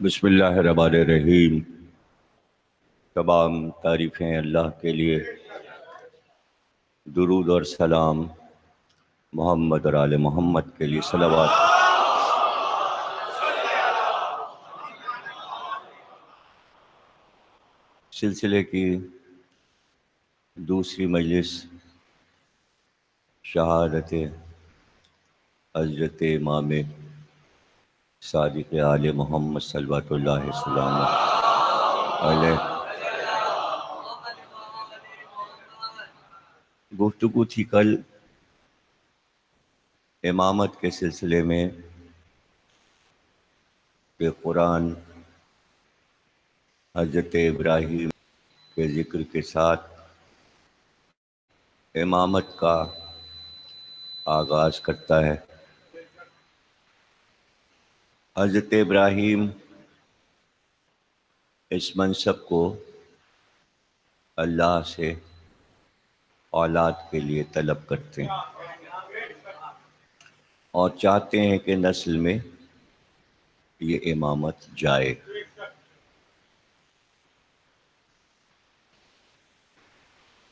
بسم اللہ الرحمن الرحیم۔ تمام تعریفیں اللہ کے لیے، درود اور سلام محمد اور آل محمد کے لیے صلوات۔ سلسلے کی دوسری مجلس شہادت حضرت امام صادق آل محمد صلوات اللہ وسلم علیہ گفتگو تھی کل امامت کے سلسلے میں کہ قرآن حضرت ابراہیم کے ذکر کے ساتھ امامت کا آغاز کرتا ہے۔ حضرت ابراہیم اس منصب کو اللہ سے اولاد کے لیے طلب کرتے ہیں اور چاہتے ہیں کہ نسل میں یہ امامت جائے۔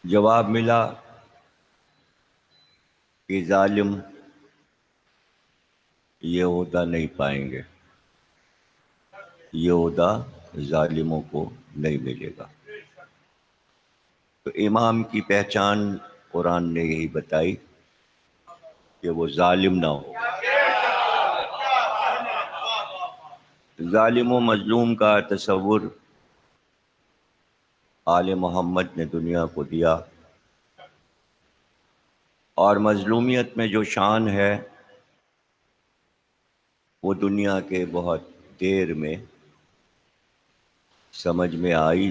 جواب ملا کہ ظالم یہ عہدہ نہیں پائیں گے، یہ عہدہ ظالموں کو نہیں ملے گا۔ تو امام کی پہچان قرآن نے یہی بتائی کہ وہ ظالم نہ ہو۔ ظالم و مظلوم کا تصور آل محمد نے دنیا کو دیا، اور مظلومیت میں جو شان ہے وہ دنیا کے بہت دیر میں سمجھ میں آئی۔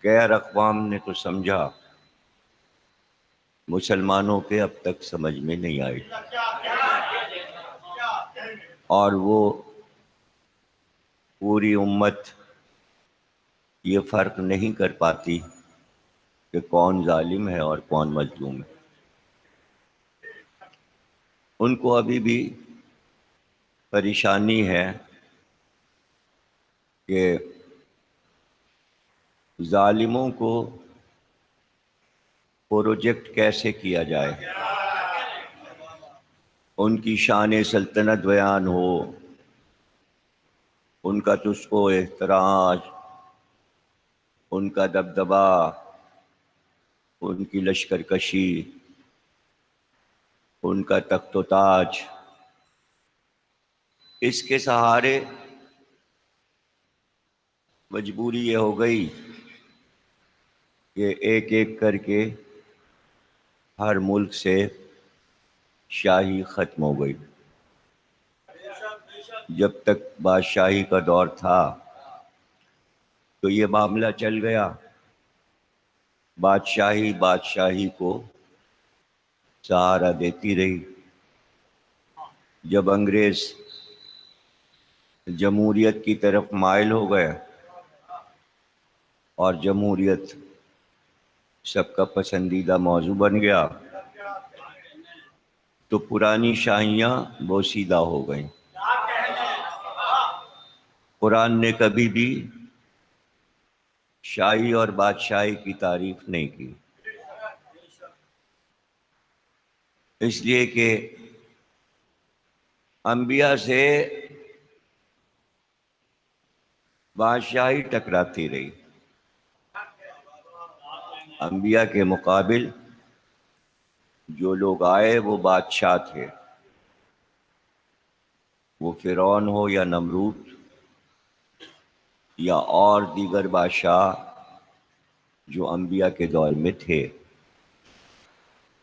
غیر اقوام نے تو سمجھا، مسلمانوں کے اب تک سمجھ میں نہیں آئی، اور وہ پوری امت یہ فرق نہیں کر پاتی کہ کون ظالم ہے اور کون مظلوم ہے۔ ان کو ابھی بھی پریشانی ہے کہ ظالموں کو پروجیکٹ کیسے کیا جائے، ان کی شان سلطنت بیان ہو، ان کا تجھ کو احترام، ان کا دبدبا، ان کی لشکر کشی، ان کا تخت و تاج، اس کے سہارے مجبوری یہ ہو گئی کہ ایک ایک کر کے ہر ملک سے شاہی ختم ہو گئی۔ جب تک بادشاہی کا دور تھا تو یہ معاملہ چل گیا، بادشاہی کو سہارا دیتی رہی۔ جب انگریز جمہوریت کی طرف مائل ہو گئے اور جمہوریت سب کا پسندیدہ موضوع بن گیا تو پرانی شاہیاں بوسیدہ ہو گئیں۔ قرآن نے کبھی بھی شاہی اور بادشاہی کی تعریف نہیں کی، اس لیے کہ انبیاء سے بادشاہی ٹکراتی رہی۔ انبیاء کے مقابل جو لوگ آئے وہ بادشاہ تھے، وہ فرعون ہو یا نمرود یا اور دیگر بادشاہ جو انبیاء کے دور میں تھے۔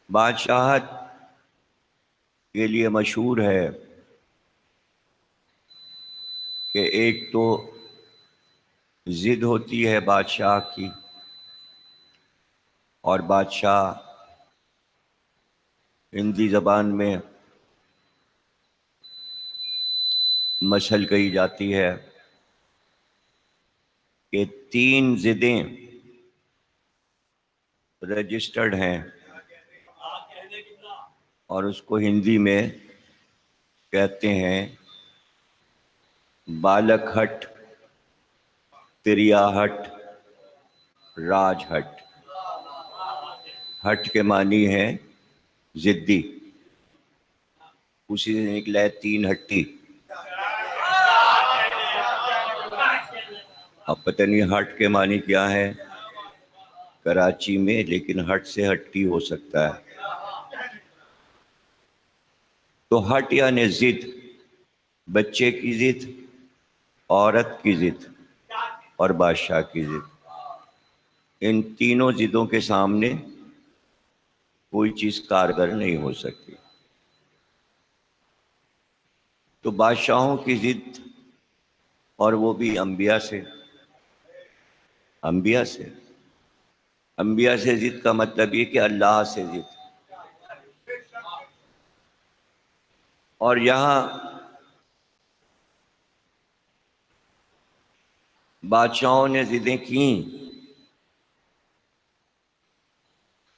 بادشاہت کے لیے مشہور ہے کہ ایک تو ضد ہوتی ہے بادشاہ کی، اور بادشاہ ہندی زبان میں مثل کہی جاتی ہے کہ 3 ضدیں رجسٹرڈ ہیں، اور اس کو ہندی میں کہتے ہیں بالک ہٹ، تریا ہٹ، راج ہٹ۔ ہٹ کے معنی ہے ضدی، اسی سے نکلا ہے تین ہٹی۔ اب پتہ نہیں ہٹ کے معنی کیا ہے کراچی میں، لیکن ہٹ سے ہٹی ہو سکتا ہے۔ تو ہٹ یعنی ضد، بچے کی ضد، عورت کی ضد اور بادشاہ کی ضد۔ ان تینوں ضدوں کے سامنے کوئی چیز کارگر نہیں ہو سکتی۔ تو بادشاہوں کی ضد، اور وہ بھی انبیاء سے۔ انبیاء سے، انبیاء سے ضد کا مطلب یہ کہ اللہ سے ضد۔ اور یہاں بادشاہوں نے ضدیں کیں،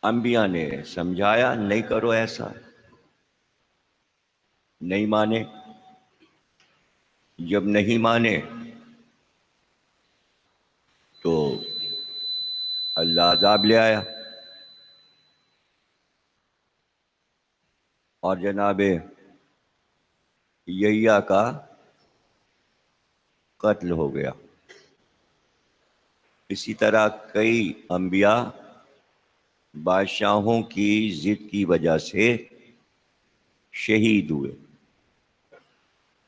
انبیاء نے سمجھایا نہیں کرو ایسا، نہیں مانے۔ جب نہیں مانے تو اللہ عذاب لے آیا، اور جناب یحییٰ کا قتل ہو گیا۔ اسی طرح کئی انبیاء بادشاہوں کی ضد کی وجہ سے شہید ہوئے،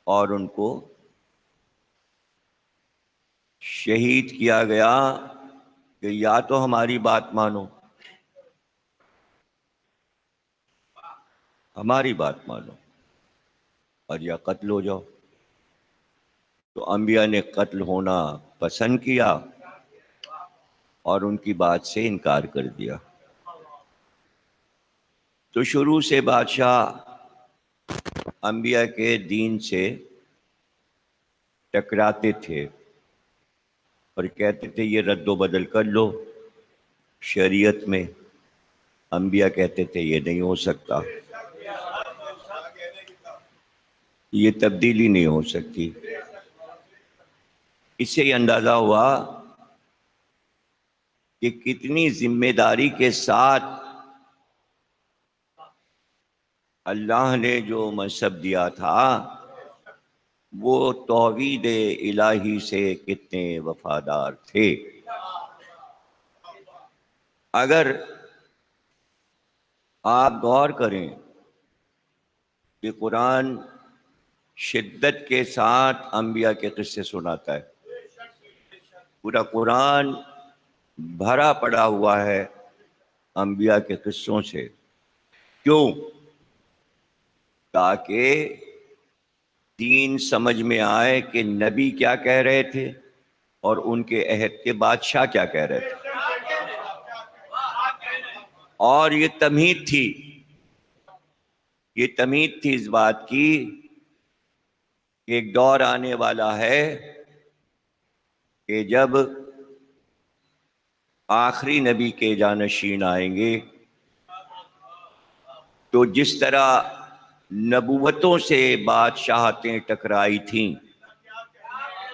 اور ان کو شہید کیا گیا کہ یا تو ہماری بات مانو، ہماری بات مانو، اور یا قتل ہو جاؤ۔ تو انبیاء نے قتل ہونا پسند کیا اور ان کی بات سے انکار کر دیا۔ تو شروع سے بادشاہ انبیاء کے دین سے ٹکراتے تھے اور کہتے تھے یہ رد و بدل کر لو شریعت میں۔ انبیاء کہتے تھے یہ نہیں ہو سکتا، یہ تبدیلی نہیں ہو سکتی۔ اس سے یہ اندازہ ہوا کہ کتنی ذمہ داری کے ساتھ اللہ نے جو مذہب دیا تھا وہ توحید الہی سے کتنے وفادار تھے۔ اگر آپ غور کریں کہ قرآن شدت کے ساتھ انبیاء کے قصے سناتا ہے، پورا قرآن بھرا پڑا ہوا ہے انبیاء کے قصوں سے۔ کیوں؟ تاکہ دین سمجھ میں آئے کہ نبی کیا کہہ رہے تھے اور ان کے عہد کے بادشاہ کیا کہہ رہے تھے۔ اور یہ تمہید تھی، یہ تمہید تھی اس بات کی کہ ایک دور آنے والا ہے کہ جب آخری نبی کے جانشین آئیں گے تو جس طرح نبوتوں سے بادشاہتیں ٹکرائی تھیں،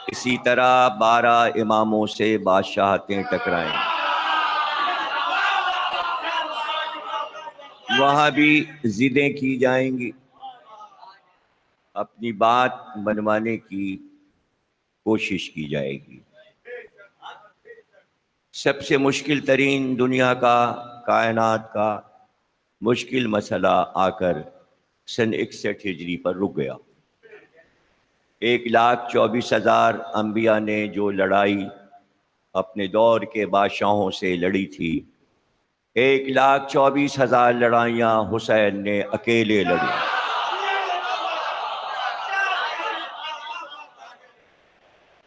اسی طرح 12 اماموں سے بادشاہتیں ٹکرائیں۔ وہاں بھی ضدیں کی جائیں گی، اپنی بات منوانے کی کوشش کی جائے گی۔ سب سے مشکل ترین دنیا کا، کائنات کا مشکل مسئلہ آ کر سن 61 ہجری پر رک گیا۔ 1,24,000 انبیاء نے جو لڑائی اپنے دور کے بادشاہوں سے لڑی تھی، 1,24,000 لڑائیاں حسین نے اکیلے لڑی۔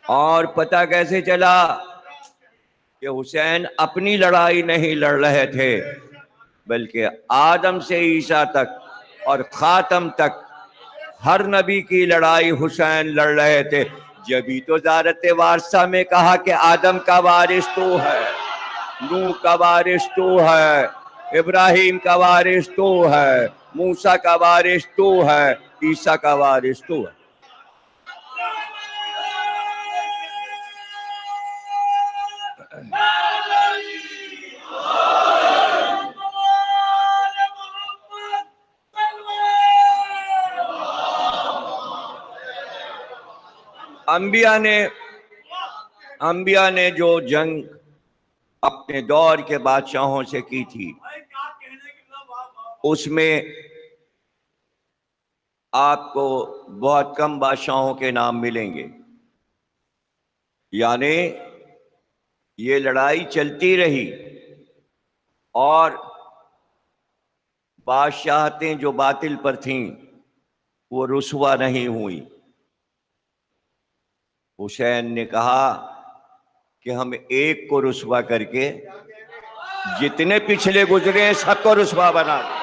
اور پتہ کیسے چلا کہ حسین اپنی لڑائی نہیں لڑ رہے تھے، بلکہ آدم سے عیسیٰ تک اور خاتم تک ہر نبی کی لڑائی حسین لڑ رہے تھے۔ جبھی تو زیارت وارثہ میں کہا کہ آدم کا وارث تو ہے، نوح کا وارث تو ہے، ابراہیم کا وارث تو ہے، موسیٰ کا وارث تو ہے، عیسیٰ کا وارث تو ہے۔ انبیاء نے جو جنگ اپنے دور کے بادشاہوں سے کی تھی اس میں آپ کو بہت کم بادشاہوں کے نام ملیں گے. یعنی یہ لڑائی چلتی رہی اور بادشاہتیں جو باطل پر تھیں وہ رسوا نہیں ہوئی. حسین نے کہا کہ ہم ایک کو رسوا کر کے جتنے پچھلے گزرے ہیں سب کو رسوا بنا دیں.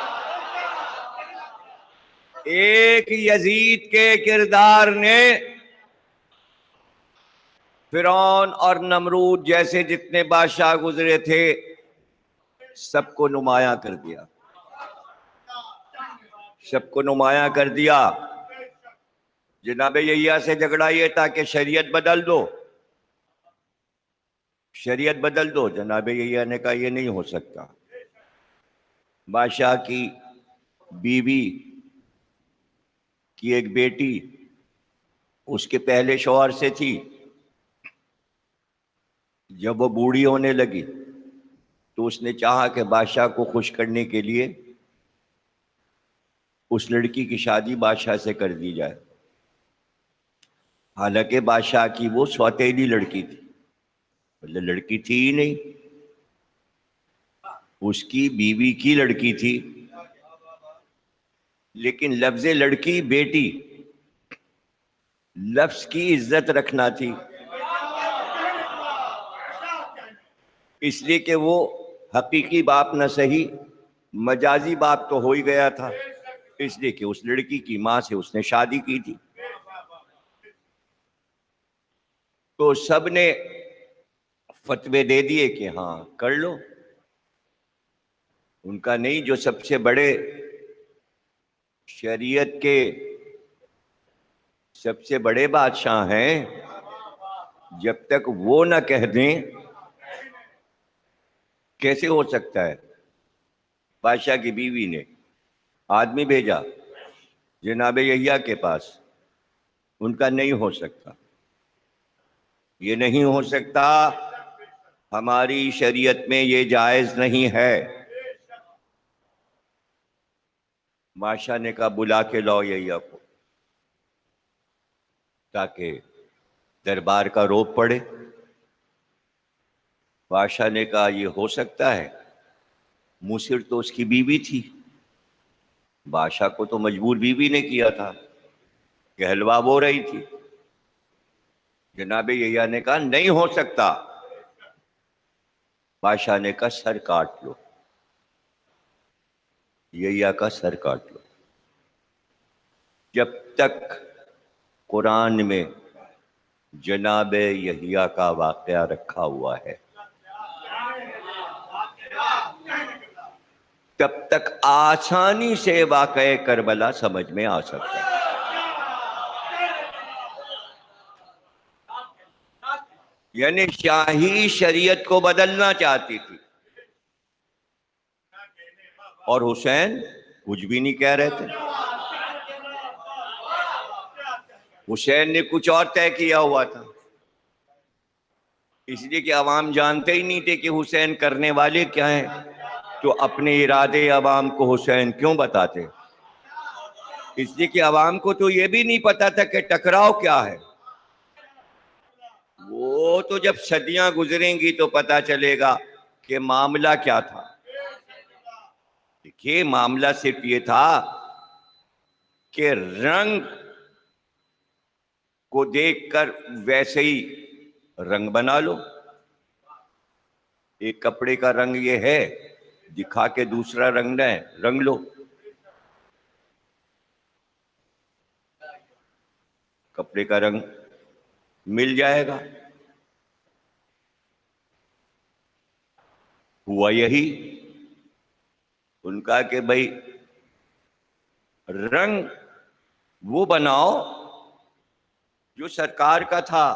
ایک یزید کے کردار نے فرعون اور نمرود جیسے جتنے بادشاہ گزرے تھے سب کو نمایاں کر دیا. سب کو نمایاں کر دیا. جناب یحییٰ سے جھگڑا یہ تھا کہ شریعت بدل دو، شریعت بدل دو. جناب یحییٰ نے کہا یہ نہیں ہو سکتا. بادشاہ کی بیوی کی ایک بیٹی اس کے پہلے شوہر سے تھی. جب وہ بوڑھی ہونے لگی تو اس نے چاہا کہ بادشاہ کو خوش کرنے کے لیے اس لڑکی کی شادی بادشاہ سے کر دی جائے. حالانکہ بادشاہ کی وہ سوتیلی لڑکی تھی، مطلب لڑکی تھی ہی نہیں، اس کی بیوی کی لڑکی تھی. لیکن لفظ لڑکی بیٹی، لفظ کی عزت رکھنا تھی، اس لیے کہ وہ حقیقی باپ نہ صحیح مجازی باپ تو ہو ہی گیا تھا، اس لیے کہ اس لڑکی کی ماں سے اس نے شادی کی تھی. تو سب نے فتوے دے دیے کہ ہاں کر لو. ان کا نہیں، جو سب سے بڑے شریعت کے سب سے بڑے بادشاہ ہیں، جب تک وہ نہ کہہ دیں کیسے ہو سکتا ہے. بادشاہ کی بیوی نے آدمی بھیجا جناب یحییٰ کے پاس، ان کا نہیں ہو سکتا، یہ نہیں ہو سکتا، ہماری شریعت میں یہ جائز نہیں ہے. بادشاہ نے کہا بلا کے لاؤ یحییٰ کو تاکہ دربار کا رعب پڑے. بادشاہ نے کہا یہ ہو سکتا ہے. مصر تو اس کی بیوی تھی، بادشاہ کو تو مجبور بیوی نے کیا تھا، کہلوا وہ رہی تھی. جناب یحییٰ نے کہا نہیں ہو سکتا. بادشاہ نے کہا سر کاٹ لو، یحییٰ کا سر کاٹ لو. جب تک قرآن میں جناب یحییٰ کا واقعہ رکھا ہوا ہے تب تک آسانی سے واقعہ کربلا سمجھ میں آ سکتا ہے. یعنی شاہی شریعت کو بدلنا چاہتی تھی اور حسین کچھ بھی نہیں کہہ رہے تھے. حسین نے کچھ اور طے کیا ہوا تھا، اس لیے کہ عوام جانتے ہی نہیں تھے کہ حسین کرنے والے کیا ہیں، تو اپنے ارادے عوام کو حسین کیوں بتاتے. اس لیے کہ عوام کو تو یہ بھی نہیں پتا تھا کہ ٹکراؤ کیا ہے. وہ تو جب صدیاں گزریں گی تو پتا چلے گا کہ معاملہ کیا تھا. دیکھیے معاملہ صرف یہ تھا کہ رنگ کو دیکھ کر ویسے ہی رنگ بنا لو. ایک کپڑے کا رنگ یہ ہے، دکھا کے دوسرا رنگ نہ ہے، رنگ لو. کپڑے کا رنگ مل جائے گا. ہوا یہی. ان کا کہ بھائی رنگ وہ بناؤ جو سرکار کا تھا،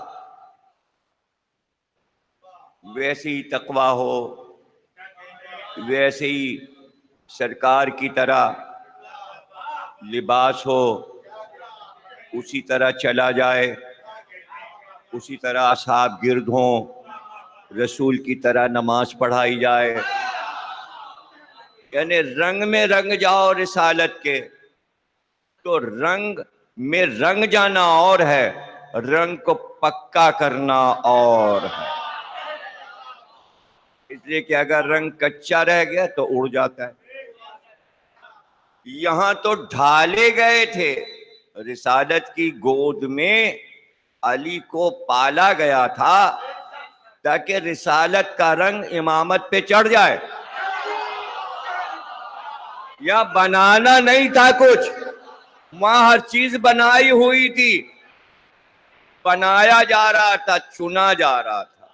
ویسے ہی تقویٰ ہو، ویسے ہی سرکار کی طرح لباس ہو، اسی طرح چلا جائے. اسی طرح اصحاب گرد ہوں، رسول کی طرح نماز پڑھائی جائے، یعنی رنگ میں رنگ جاؤ رسالت کے. تو رنگ میں رنگ جانا اور ہے، رنگ کو پکا کرنا اور ہے. اس لیے کہ اگر رنگ کچا رہ گیا تو اڑ جاتا ہے. یہاں تو ڈھالے گئے تھے، رسالت کی گود میں علی کو پالا گیا تھا تاکہ رسالت کا رنگ امامت پہ چڑھ جائے. یا بنانا نہیں تھا کچھ، وہاں ہر چیز بنائی ہوئی تھی، بنایا جا رہا تھا، چنا جا رہا تھا.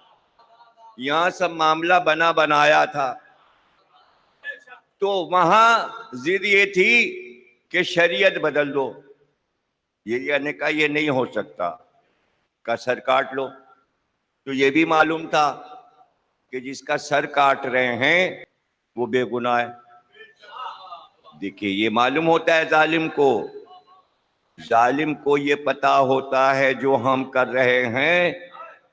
یہاں سب معاملہ بنا بنایا تھا. تو وہاں ضد یہ تھی کہ شریعت بدل دو. یہ نے کہا یہ نہیں ہو سکتا، کا سر کاٹ لو. تو یہ بھی معلوم تھا کہ جس کا سر کاٹ رہے ہیں وہ بے گناہ ہے. دیکھیے یہ معلوم ہوتا ہے ظالم کو یہ پتا ہوتا ہے جو ہم کر رہے ہیں،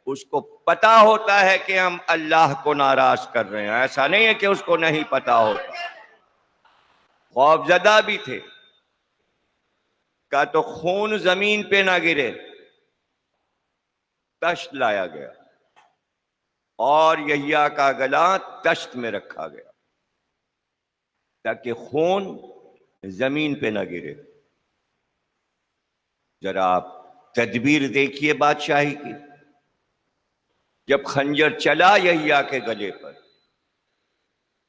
اس کو پتا ہوتا ہے کہ ہم اللہ کو ناراض کر رہے ہیں. ایسا نہیں ہے کہ اس کو نہیں پتا ہوتا. خوفزدہ بھی تھے، کہا تو خون زمین پہ نہ گرے. تشت لایا گیا اور یحییٰ کا گلا تشت میں رکھا گیا تاکہ خون زمین پہ نہ گرے. ذرا آپ تدبیر دیکھیے بادشاہی کی. جب خنجر چلا یحییٰ کے گلے پر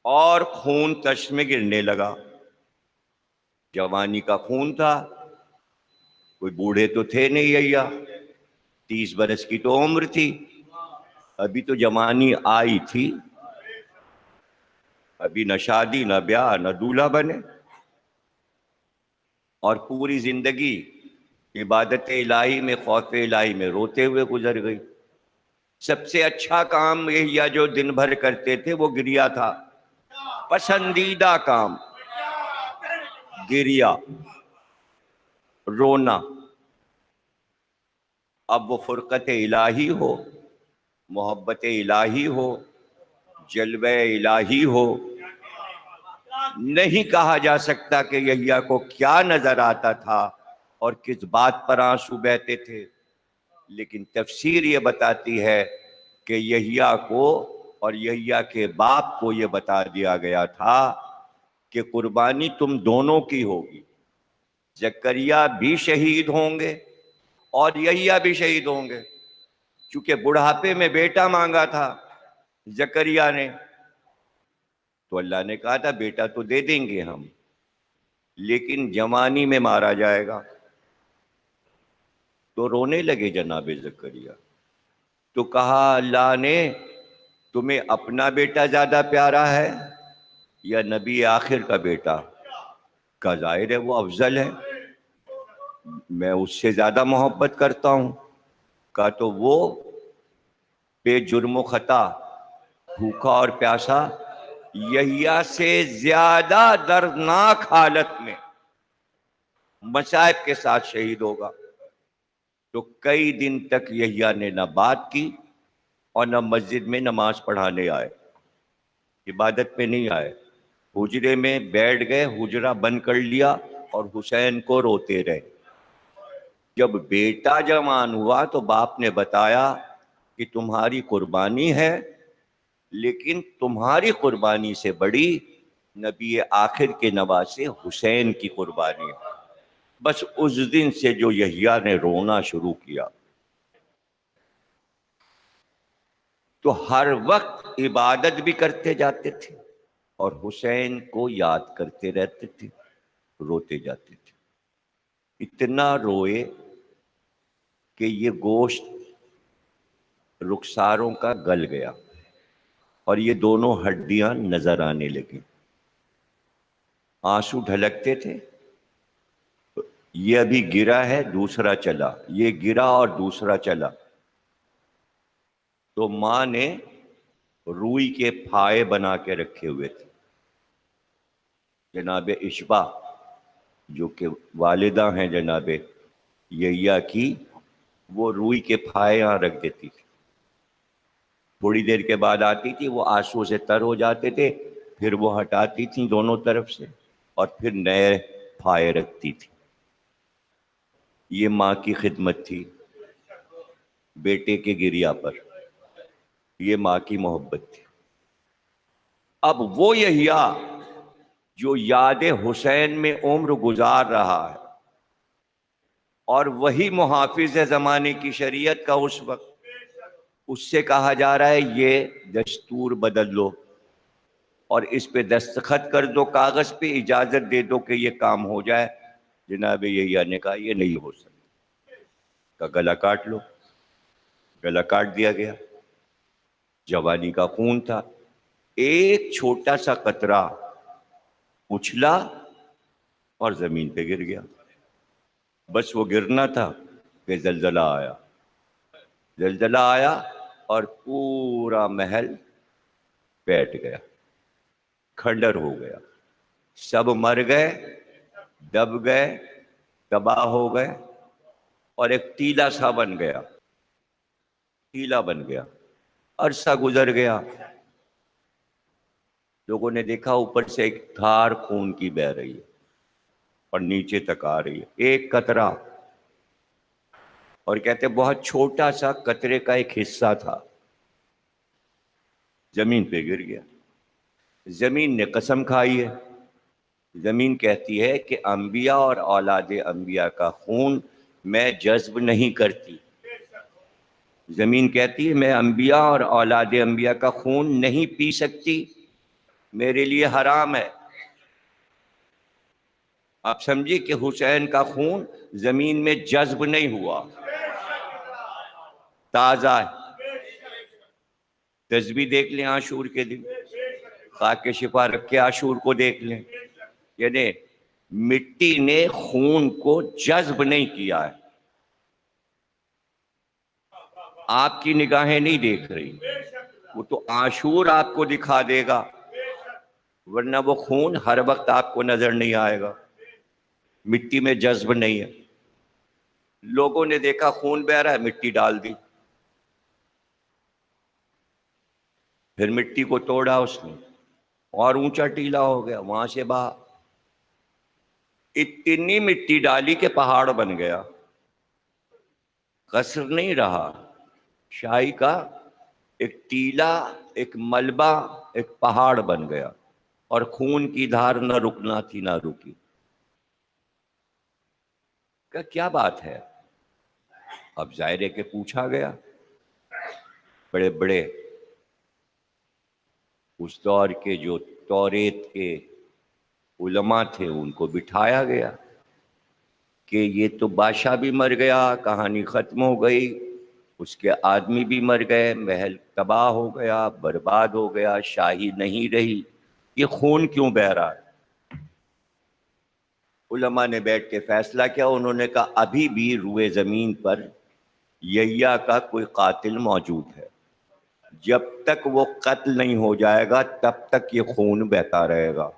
اور خون تشت میں گرنے لگا، جوانی کا خون تھا، کوئی بوڑھے تو تھے نہیں یحییٰ، 30 برس کی تو عمر تھی، ابھی تو جوانی آئی تھی، ابھی نہ شادی نہ بیاہ نہ دولہا بنے، اور پوری زندگی عبادت الہی میں، خوف الہی میں روتے ہوئے گزر گئی. سب سے اچھا کام یحییٰ جو دن بھر کرتے تھے وہ گریا تھا. پسندیدہ کام گریا، رونا. اب وہ فرقت الہی ہو، محبت الہی ہو، جلوہ الہی ہو، نہیں کہا جا سکتا کہ یحییٰ کو کیا نظر آتا تھا اور کس بات پر آنسو بہتے تھے. لیکن تفسیر یہ بتاتی ہے کہ یحییٰ کو اور یحییٰ کے باپ کو یہ بتا دیا گیا تھا کہ قربانی تم دونوں کی ہوگی. زکریا بھی شہید ہوں گے اور یحییٰ بھی شہید ہوں گے. چونکہ بڑھاپے میں بیٹا مانگا تھا زکریا نے، تو اللہ نے کہا تھا بیٹا تو دے دیں گے ہم، لیکن جوانی میں مارا جائے گا. تو رونے لگے جناب زکریا. تو کہا اللہ نے تمہیں اپنا بیٹا زیادہ پیارا ہے یا نبی آخر کا بیٹا؟ کا ظاہر ہے وہ افضل ہے، میں اس سے زیادہ محبت کرتا ہوں. کہا تو وہ بے جرم و خطا، بھوکا اور پیاسا، یحییٰ سے زیادہ دردناک حالت میں مصائب کے ساتھ شہید ہوگا. تو کئی دن تک یحییٰ نے نہ بات کی اور نہ مسجد میں نماز پڑھانے آئے، عبادت پہ نہیں آئے. حجرے میں بیٹھ گئے، حجرہ بند کر لیا اور حسین کو روتے رہے. جب بیٹا جوان ہوا تو باپ نے بتایا کہ تمہاری قربانی ہے، لیکن تمہاری قربانی سے بڑی نبی آخر کے نواسے حسین کی قربانی ہے. بس اس دن سے جو یحییٰ نے رونا شروع کیا، تو ہر وقت عبادت بھی کرتے جاتے تھے اور حسین کو یاد کرتے رہتے تھے، روتے جاتے تھے. اتنا روئے کہ یہ گوشت رخساروں کا گل گیا اور یہ دونوں ہڈیاں نظر آنے لگیں. آنسو ڈھلکتے تھے. یہ ابھی گرا ہے، دوسرا چلا، یہ گرا اور دوسرا چلا. تو ماں نے روئی کے پھائے بنا کے رکھے ہوئے تھے. جناب اشبا جو کہ والدہ ہیں جناب یحییٰ کی، وہ روئی کے پھائے یہاں رکھ دیتی تھی، تھوڑی دیر کے بعد آتی تھی، وہ آنسو سے تر ہو جاتے تھے، پھر وہ ہٹاتی تھیں دونوں طرف سے اور پھر نئے پھائے رکھتی تھی۔ یہ ماں کی خدمت تھی بیٹے کے گریا پر، یہ ماں کی محبت تھی۔ اب وہ یحییٰ جو یاد حسین میں عمر گزار رہا ہے اور وہی محافظ ہے زمانے کی شریعت کا اس وقت، اس سے کہا جا رہا ہے یہ دستور بدل لو اور اس پہ دستخط کر دو، کاغذ پہ اجازت دے دو کہ یہ کام ہو جائے۔ جناب یحییٰ نے کہا یہ نہیں ہو سکتا، کا گلا کاٹ لو۔ گلا کاٹ دیا گیا۔ جوانی کا خون تھا، ایک چھوٹا سا قطرہ اچھلا اور زمین پہ گر گیا۔ بس وہ گرنا تھا کہ زلزلہ آیا۔ زلزلہ آیا اور پورا محل بیٹھ گیا، کھنڈر ہو گیا، سب مر گئے، دب گئے، تباہ ہو گئے، اور ایک ٹیلا سا بن گیا، ٹیلا بن گیا۔ عرصہ گزر گیا، لوگوں نے دیکھا اوپر سے ایک دھار خون کی بہہ رہی ہے اور نیچے تک آ رہی ہے، ایک قطرہ، اور کہتے بہت چھوٹا سا قطرے کا ایک حصہ تھا، زمین پہ گر گیا۔ زمین نے قسم کھائی ہے، زمین کہتی ہے کہ انبیاء اور اولاد انبیاء کا خون میں جذب نہیں کرتی۔ زمین کہتی ہے میں انبیاء اور اولاد انبیاء کا خون نہیں پی سکتی، میرے لیے حرام ہے۔ آپ سمجھیے کہ حسین کا خون زمین میں جذب نہیں ہوا، تازہ ہے۔ تسبیح دیکھ لیں عاشور کے دن، خاک شفا رکھ کے عاشور کو دیکھ لیں، یعنی مٹی نے خون کو جذب نہیں کیا ہے۔ آپ کی نگاہیں نہیں دیکھ رہی، وہ تو عاشور آپ کو دکھا دے گا، ورنہ وہ خون ہر وقت آپ کو نظر نہیں آئے گا، مٹی میں جذب نہیں ہے۔ لوگوں نے دیکھا خون بہہ رہا ہے، مٹی ڈال دی، پھر مٹی کو توڑا اس نے اور اونچا ٹیلا ہو گیا، وہاں سے بہا، اتنی مٹی ڈالی کہ پہاڑ بن گیا، قصر نہیں رہا، شاہی کا ایک ٹیلا، ایک ملبہ، ایک پہاڑ بن گیا، اور خون کی دھار نہ رکنا تھی نہ رکی۔ کہ کیا بات ہے؟ اب ظاہر ہے کہ پوچھا گیا، بڑے بڑے اس دور کے جو توریت کے علماء تھے ان کو بٹھایا گیا کہ یہ تو بادشاہ بھی مر گیا، کہانی ختم ہو گئی، اس کے آدمی بھی مر گئے، محل تباہ ہو گیا، برباد ہو گیا، شاہی نہیں رہی، یہ خون کیوں بہہ رہا ہے؟ علماء نے بیٹھ کے فیصلہ کیا، انہوں نے کہا ابھی بھی روئے زمین پر یحییٰ کا کوئی قاتل موجود ہے، جب تک وہ قتل نہیں ہو جائے گا تب تک یہ خون بہتا رہے گا۔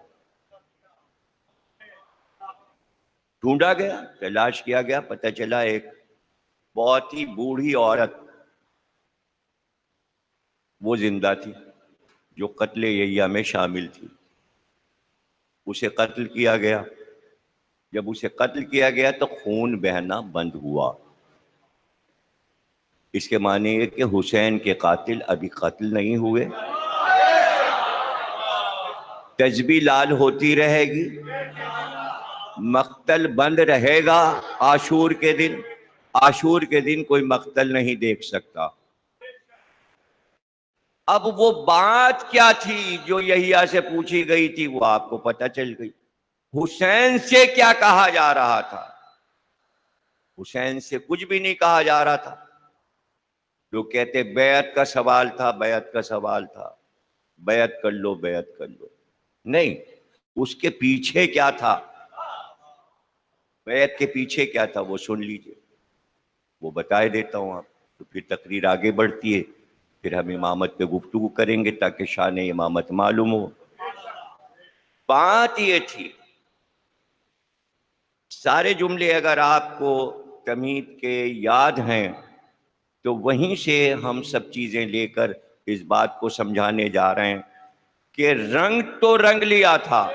ڈھونڈا گیا، تلاش کیا گیا، پتہ چلا ایک بہت ہی بوڑھی عورت وہ زندہ تھی جو قتل یحییٰ میں شامل تھی، اسے قتل کیا گیا۔ جب اسے قتل کیا گیا تو خون بہنا بند ہوا۔ اس کے معنی ہے کہ حسین کے قاتل ابھی قتل نہیں ہوئے، تسبیح لال ہوتی رہے گی، مقتل بند رہے گا۔ عاشور کے دن، عاشور کے دن کوئی مقتل نہیں دیکھ سکتا۔ اب وہ بات کیا تھی جو یحییٰ سے پوچھی گئی تھی وہ آپ کو پتہ چل گئی۔ حسین سے کیا کہا جا رہا تھا؟ حسین سے کچھ بھی نہیں کہا جا رہا تھا۔ لوگ کہتے بیعت کا سوال تھا، بیعت کا سوال تھا، بیعت کر لو، بیعت کر لو، نہیں، اس کے پیچھے کیا تھا؟ بیعت کے پیچھے کیا تھا وہ سن لیجئے، وہ بتائے دیتا ہوں آپ، تو پھر تقریر آگے بڑھتی ہے، پھر ہم امامت پہ گفتگو کریں گے تاکہ شان امامت معلوم ہو۔ بات یہ تھی، سارے جملے اگر آپ کو تمہید کے یاد ہیں، تو وہیں سے ہم سب چیزیں لے کر اس بات کو سمجھانے جا رہے ہیں کہ رنگ تو رنگ لیا تھا،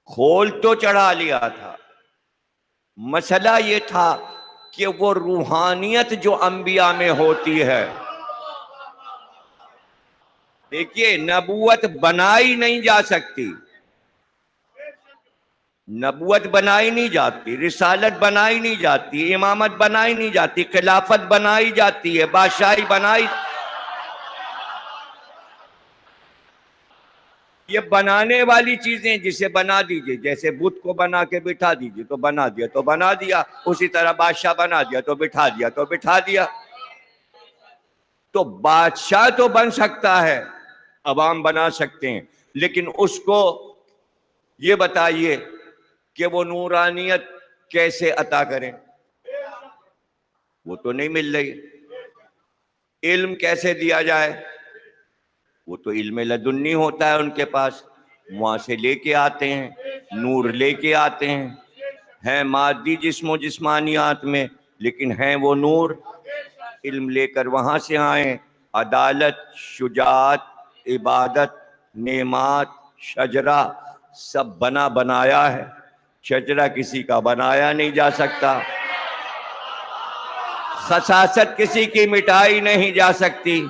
کھول تو چڑھا لیا تھا، مسئلہ یہ تھا کہ وہ روحانیت جو انبیاء میں ہوتی ہے، دیکھیے نبوت بنائی نہیں جا سکتی، نبوت بنائی نہیں جاتی، رسالت بنائی نہیں جاتی، امامت بنائی نہیں جاتی، خلافت بنائی جاتی ہے، بادشاہی بنائی، یہ بنانے والی چیزیں جسے بنا دیجئے، جیسے بت کو بنا کے بٹھا دیجئے تو بنا دیا تو بنا دیا، اسی طرح بادشاہ بنا دیا تو بٹھا دیا تو بٹھا دیا۔ تو بادشاہ تو بن سکتا ہے، عوام بنا سکتے ہیں، لیکن اس کو یہ بتائیے کہ وہ نورانیت کیسے عطا کریں، وہ تو نہیں مل رہی۔ علم کیسے دیا جائے، وہ تو علم لدنی ہوتا ہے ان کے پاس، وہاں سے لے کے آتے ہیں، نور لے کے آتے ہیں مادی جسم و جسمانیات میں، لیکن ہیں وہ نور، علم لے کر وہاں سے آئیں، عدالت، شجاعت، عبادت، نعمات، شجرہ سب بنایا ہے، شجرہ کسی کا بنایا نہیں جا سکتا، خساست کسی کی مٹائی نہیں جا سکتی،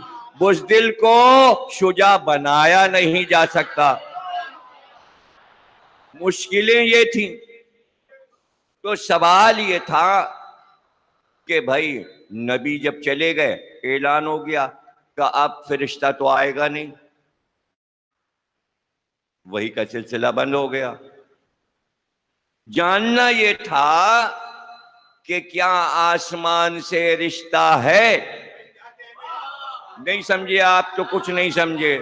بزدل کو شجاع بنایا نہیں جا سکتا۔ مشکلیں یہ تھیں، تو سوال یہ تھا کہ بھائی نبی جب چلے گئے، اعلان ہو گیا کہ اب فرشتہ تو آئے گا نہیں، وہی کا سلسلہ بند ہو گیا۔ جاننا یہ تھا کہ کیا آسمان سے رشتہ ہے، نہیں سمجھے آپ تو کچھ نہیں سمجھے،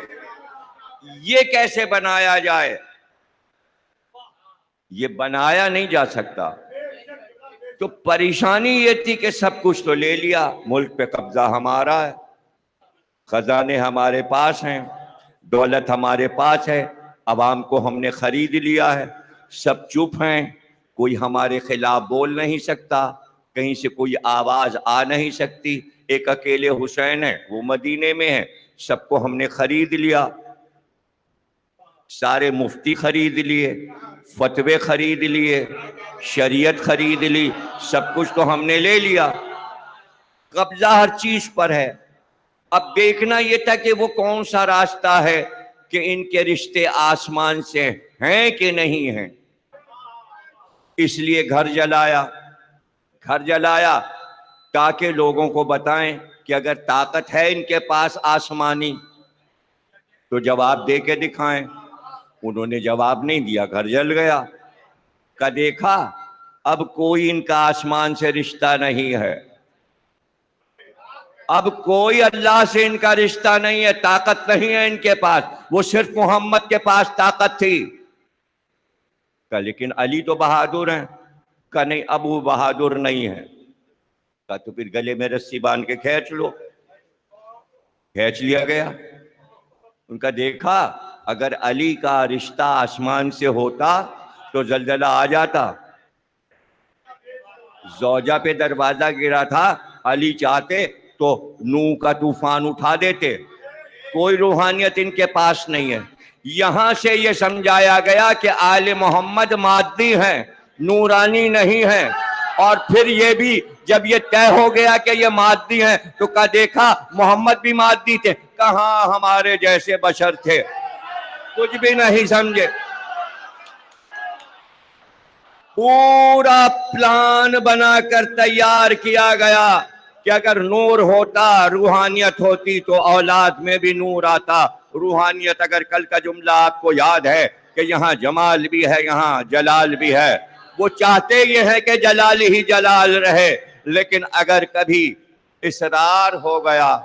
یہ کیسے بنایا جائے، یہ بنایا نہیں جا سکتا۔ تو پریشانی یہ تھی کہ سب کچھ تو لے لیا، ملک پہ قبضہ ہمارا ہے، خزانے ہمارے پاس ہیں، دولت ہمارے پاس ہے، عوام کو ہم نے خرید لیا ہے، سب چپ ہیں، کوئی ہمارے خلاف بول نہیں سکتا، کہیں سے کوئی آواز آ نہیں سکتی، ایک اکیلے حسین ہے، وہ مدینے میں ہے، سب کو ہم نے خرید لیا، سارے مفتی خرید لیے، فتوے خرید لیے، شریعت خرید لی، سب کچھ تو ہم نے لے لیا، قبضہ ہر چیز پر ہے۔ اب دیکھنا یہ تھا کہ وہ کون سا راستہ ہے کہ ان کے رشتے آسمان سے ہیں کہ نہیں ہیں، اس لیے گھر جلایا تاکہ لوگوں کو بتائیں کہ اگر طاقت ہے ان کے پاس آسمانی تو جواب دے کے دکھائیں۔ انہوں نے جواب نہیں دیا، گھر جل گیا۔ کا دیکھا اب کوئی ان کا آسمان سے رشتہ نہیں ہے، اب کوئی اللہ سے ان کا رشتہ نہیں ہے، طاقت نہیں ہے ان کے پاس، وہ صرف محمد کے پاس طاقت تھی۔ کہ لیکن علی تو بہادر ہیں، کہ نہیں ابو بہادر نہیں ہے، کہ تو پھر گلے میں رسی باندھ کے کھینچ لو، کھینچ لیا گیا۔ ان کا دیکھا اگر علی کا رشتہ آسمان سے ہوتا تو زلزلہ آ جاتا، زوجہ پہ دروازہ گرا تھا، علی چاہتے تو نوح کا طوفان اٹھا دیتے، کوئی روحانیت ان کے پاس نہیں ہے۔ یہاں سے یہ سمجھایا گیا کہ آل محمد مادی ہیں، نورانی نہیں ہیں، اور پھر یہ بھی جب یہ طے ہو گیا کہ یہ مادی ہیں تو کہا دیکھا محمد بھی مادی تھے، کہاں ہمارے جیسے بشر تھے، کچھ بھی نہیں سمجھے۔ پورا پلان بنا کر تیار کیا گیا کہ اگر نور ہوتا، روحانیت ہوتی تو اولاد میں بھی نور آتا، روحانیت اگر کل کا جملہ آپ کو یاد ہے کہ یہاں جمال بھی ہے یہاں جلال بھی ہے، وہ چاہتے یہ ہے کہ جلال ہی جلال رہے، لیکن اگر کبھی اصرار ہو گیا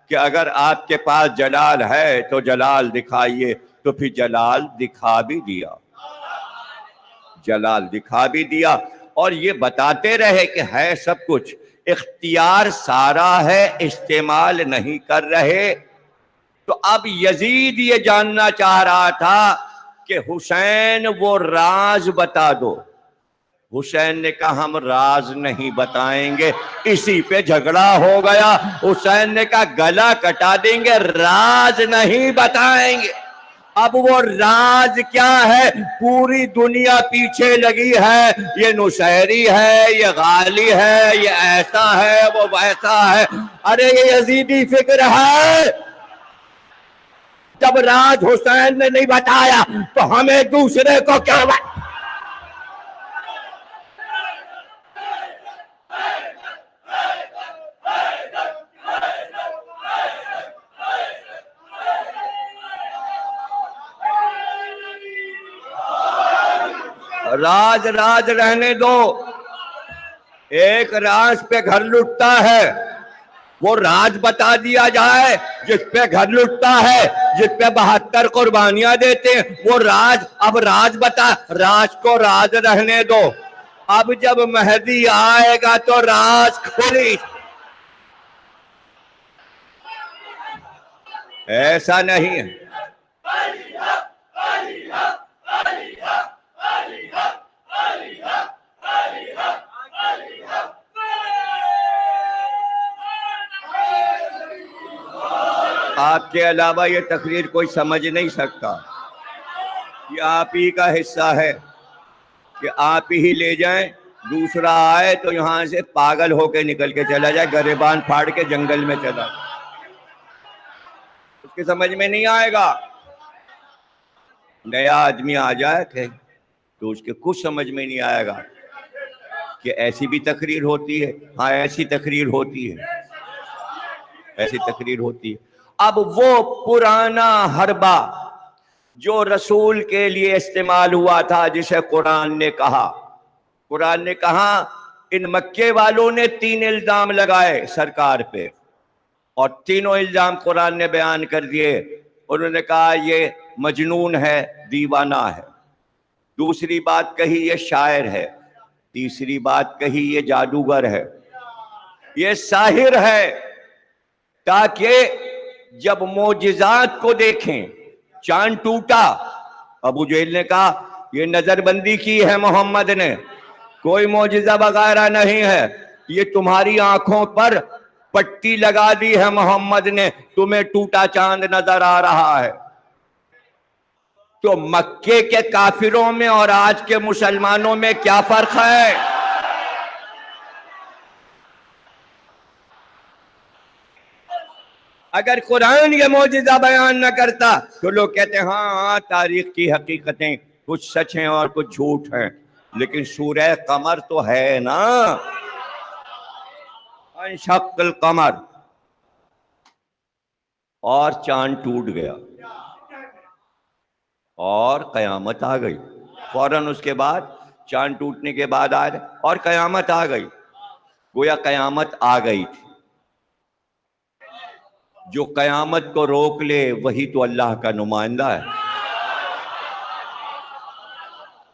کہ اگر آپ کے پاس جلال ہے تو جلال دکھائیے، تو پھر جلال دکھا بھی دیا، جلال دکھا بھی دیا، اور یہ بتاتے رہے کہ ہے سب کچھ، اختیار سارا ہے، استعمال نہیں کر رہے۔ تو اب یزید یہ جاننا چاہ رہا تھا کہ حسین وہ راز بتا دو، حسین نے کہا ہم راز نہیں بتائیں گے، اسی پہ جھگڑا ہو گیا۔ حسین نے کہا گلا کٹا دیں گے، راز نہیں بتائیں گے۔ اب وہ راز کیا ہے؟ پوری دنیا پیچھے لگی ہے، یہ نصیری ہے، یہ غالی ہے، یہ ایسا ہے، وہ ویسا ہے۔ ارے یہ یزیدی فکر ہے۔ جب راز حسین نے نہیں بتایا تو ہمیں دوسرے کو کیا راز راز رہنے دو۔ ایک راز پہ گھر لٹتا ہے، وہ راز بتا دیا جائے۔ جس پہ گھر لٹتا ہے، جس پہ 72 قربانیاں دیتے ہیں، وہ راز۔ اب راز بتا، راز کو راز رہنے دو۔ اب جب مہدی آئے گا تو راز کھلی۔ ایسا نہیں ہے۔ آپ کے علاوہ یہ تقریر کوئی سمجھ نہیں سکتا۔ یہ آپ ہی کا حصہ ہے کہ آپ ہی لے جائیں، دوسرا آئے تو یہاں سے پاگل ہو کے نکل کے چلا جائے، گریبان پھاڑ کے جنگل میں چلا جائے۔ اس کی سمجھ میں نہیں آئے گا۔ نیا آدمی آ جائے تو اس کے کچھ سمجھ میں نہیں آئے گا کہ ایسی بھی تقریر ہوتی ہے۔ ہاں ایسی تقریر ہوتی ہے، ایسی تقریر ہوتی ہے۔ اب وہ پرانا حربہ جو رسول کے لیے استعمال ہوا تھا، جسے قرآن نے کہا، قرآن نے کہا ان مکے والوں نے 3 الزام لگائے سرکار پہ، اور تینوں الزام قرآن نے بیان کر دیے۔ انہوں نے کہا یہ مجنون ہے، دیوانہ ہے۔ دوسری بات کہی یہ شاعر ہے۔ تیسری بات کہی یہ جادوگر ہے، یہ ساحر ہے، تاکہ جب معجزات کو دیکھیں۔ چاند ٹوٹا، ابو جہل نے کہا یہ نظر بندی کی ہے محمد نے، کوئی معجزہ وغیرہ نہیں ہے، یہ تمہاری آنکھوں پر پٹی لگا دی ہے محمد نے، تمہیں ٹوٹا چاند نظر آ رہا ہے۔ تو مکے کے کافروں میں اور آج کے مسلمانوں میں کیا فرق ہے؟ اگر قرآن یہ معجزہ بیان نہ کرتا تو لوگ کہتے ہیں ہاں تاریخ کی حقیقتیں کچھ سچ ہیں اور کچھ جھوٹ ہیں، لیکن سورہ قمر تو ہے نا، انشق القمر، اور چاند ٹوٹ گیا اور قیامت آ گئی۔ فوراً اس کے بعد چاند ٹوٹنے کے بعد اور قیامت آ گئی۔ گویا قیامت آ گئی تھی۔ جو قیامت کو روک لے وہی تو اللہ کا نمائندہ ہے۔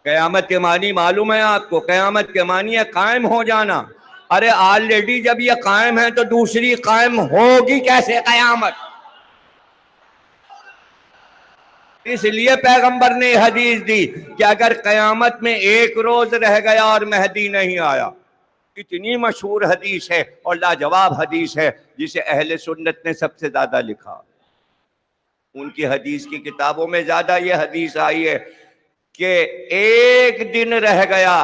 قیامت کے معنی معلوم ہے آپ کو؟ قیامت کے معنی ہے قائم ہو جانا۔ ارے آلریڈی جب یہ قائم ہے تو دوسری قائم ہوگی کیسے قیامت؟ اس لیے پیغمبر نے حدیث دی کہ اگر قیامت میں ایک روز رہ گیا اور مہدی نہیں آیا، اتنی مشہور حدیث ہے اور لاجواب حدیث ہے جسے اہل سنت نے سب سے زیادہ لکھا۔ ان کی حدیث کی کتابوں میں زیادہ یہ حدیث آئی ہے کہ ایک دن رہ گیا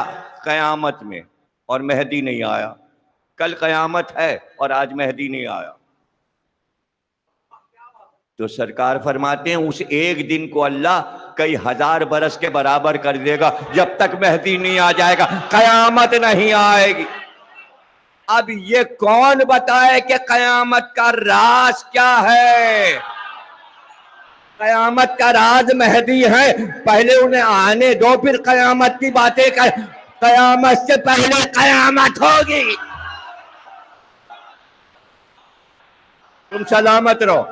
قیامت میں اور مہدی نہیں آیا، کل قیامت ہے اور آج مہدی نہیں آیا، تو سرکار فرماتے ہیں اس ایک دن کو اللہ کئی ہزار برس کے برابر کر دے گا، جب تک مہدی نہیں آ جائے گا قیامت نہیں آئے گی۔ اب یہ کون بتائے کہ قیامت کا راز کیا ہے؟ قیامت کا راز مہدی ہے، پہلے انہیں آنے دو پھر قیامت کی باتیں کر۔ قیامت سے پہلے قیامت ہوگی۔ تم سلامت رہو۔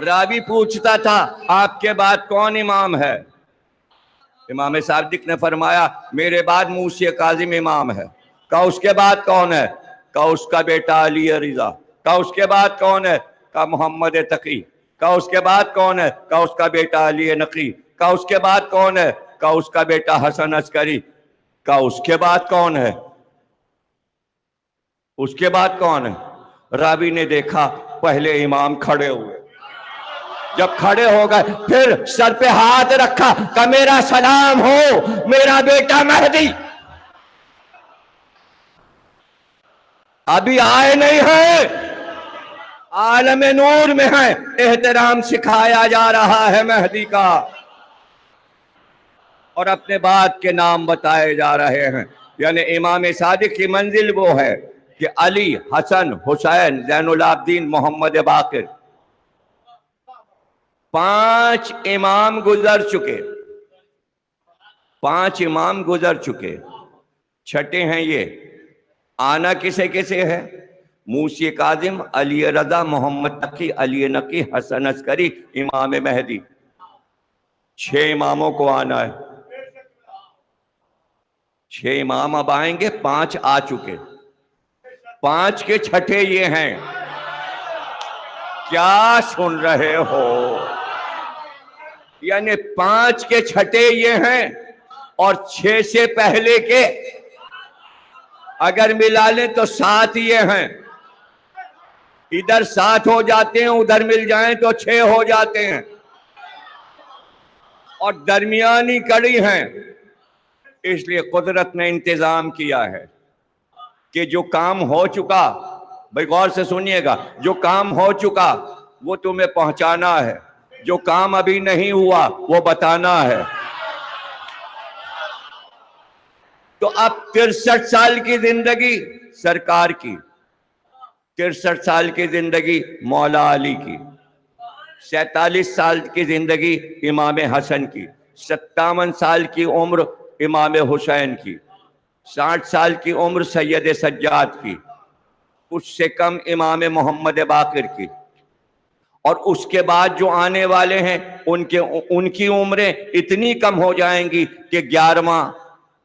راوی پوچھتا تھا آپ کے بعد کون امام ہے؟ امام صادق نے فرمایا میرے بعد موسی کاظم امام ہے۔ کہا اس کے بعد کون ہے؟ کہا اس کا بیٹا علی رضا۔ کہا اس کے بعد کون ہے؟ کہا محمد تقی۔ کہا اس کے بعد کون ہے؟ کہا اس کا بیٹا علی نقی۔ کہا اس کے بعد کون ہے؟ کہا اس کا بیٹا حسن عسکری۔ کہا اس کے بعد کون ہے؟ اس کے بعد کون ہے؟ راوی نے دیکھا پہلے امام کھڑے ہوئے، جب کھڑے ہو گئے پھر سر پہ ہاتھ رکھا کہ میرا سلام ہو میرا بیٹا مہدی ابھی آئے نہیں ہیں، عالم نور میں ہیں، احترام سکھایا جا رہا ہے مہدی کا، اور اپنے بعد کے نام بتائے جا رہے ہیں۔ یعنی امام صادق کی منزل وہ ہے کہ علی، حسن، حسین، زین العابدین، محمد باقر، 5 امام گزر چکے، 5 امام گزر چکے، چھٹے ہیں یہ۔ آنا کسے کسے ہے؟ موسی کاظم، علی رضا، محمد تقی، علی نقی، حسن عسکری، امام مہدی، 6 اماموں کو آنا ہے۔ 6 امام اب آئیں گے، 5 آ چکے، 5 کے چھٹے یہ ہیں۔ کیا سن رہے ہو؟ یعنی 5 کے چھٹے یہ ہیں، اور 6 سے پہلے کے اگر ملا لیں تو 7 یہ ہیں۔ ادھر 7 ہو جاتے ہیں، ادھر مل جائیں تو 6 ہو جاتے ہیں، اور درمیانی کڑی ہیں۔ اس لیے قدرت نے انتظام کیا ہے کہ جو کام ہو چکا، بھائی غور سے سنیے گا، جو کام ہو چکا وہ تمہیں پہنچانا ہے، جو کام ابھی نہیں ہوا وہ بتانا ہے۔ تو اب 63 سال کی زندگی سرکار کی، 63 سال کی زندگی مولا علی کی، 47 سال کی زندگی امام حسن کی، 57 سال کی عمر امام حسین کی، 60 سال کی عمر سید سجاد کی، اس سے کم امام محمد باقر کی، اور اس کے بعد جو آنے والے ہیں ان کی عمریں اتنی کم ہو جائیں گی کہ 11واں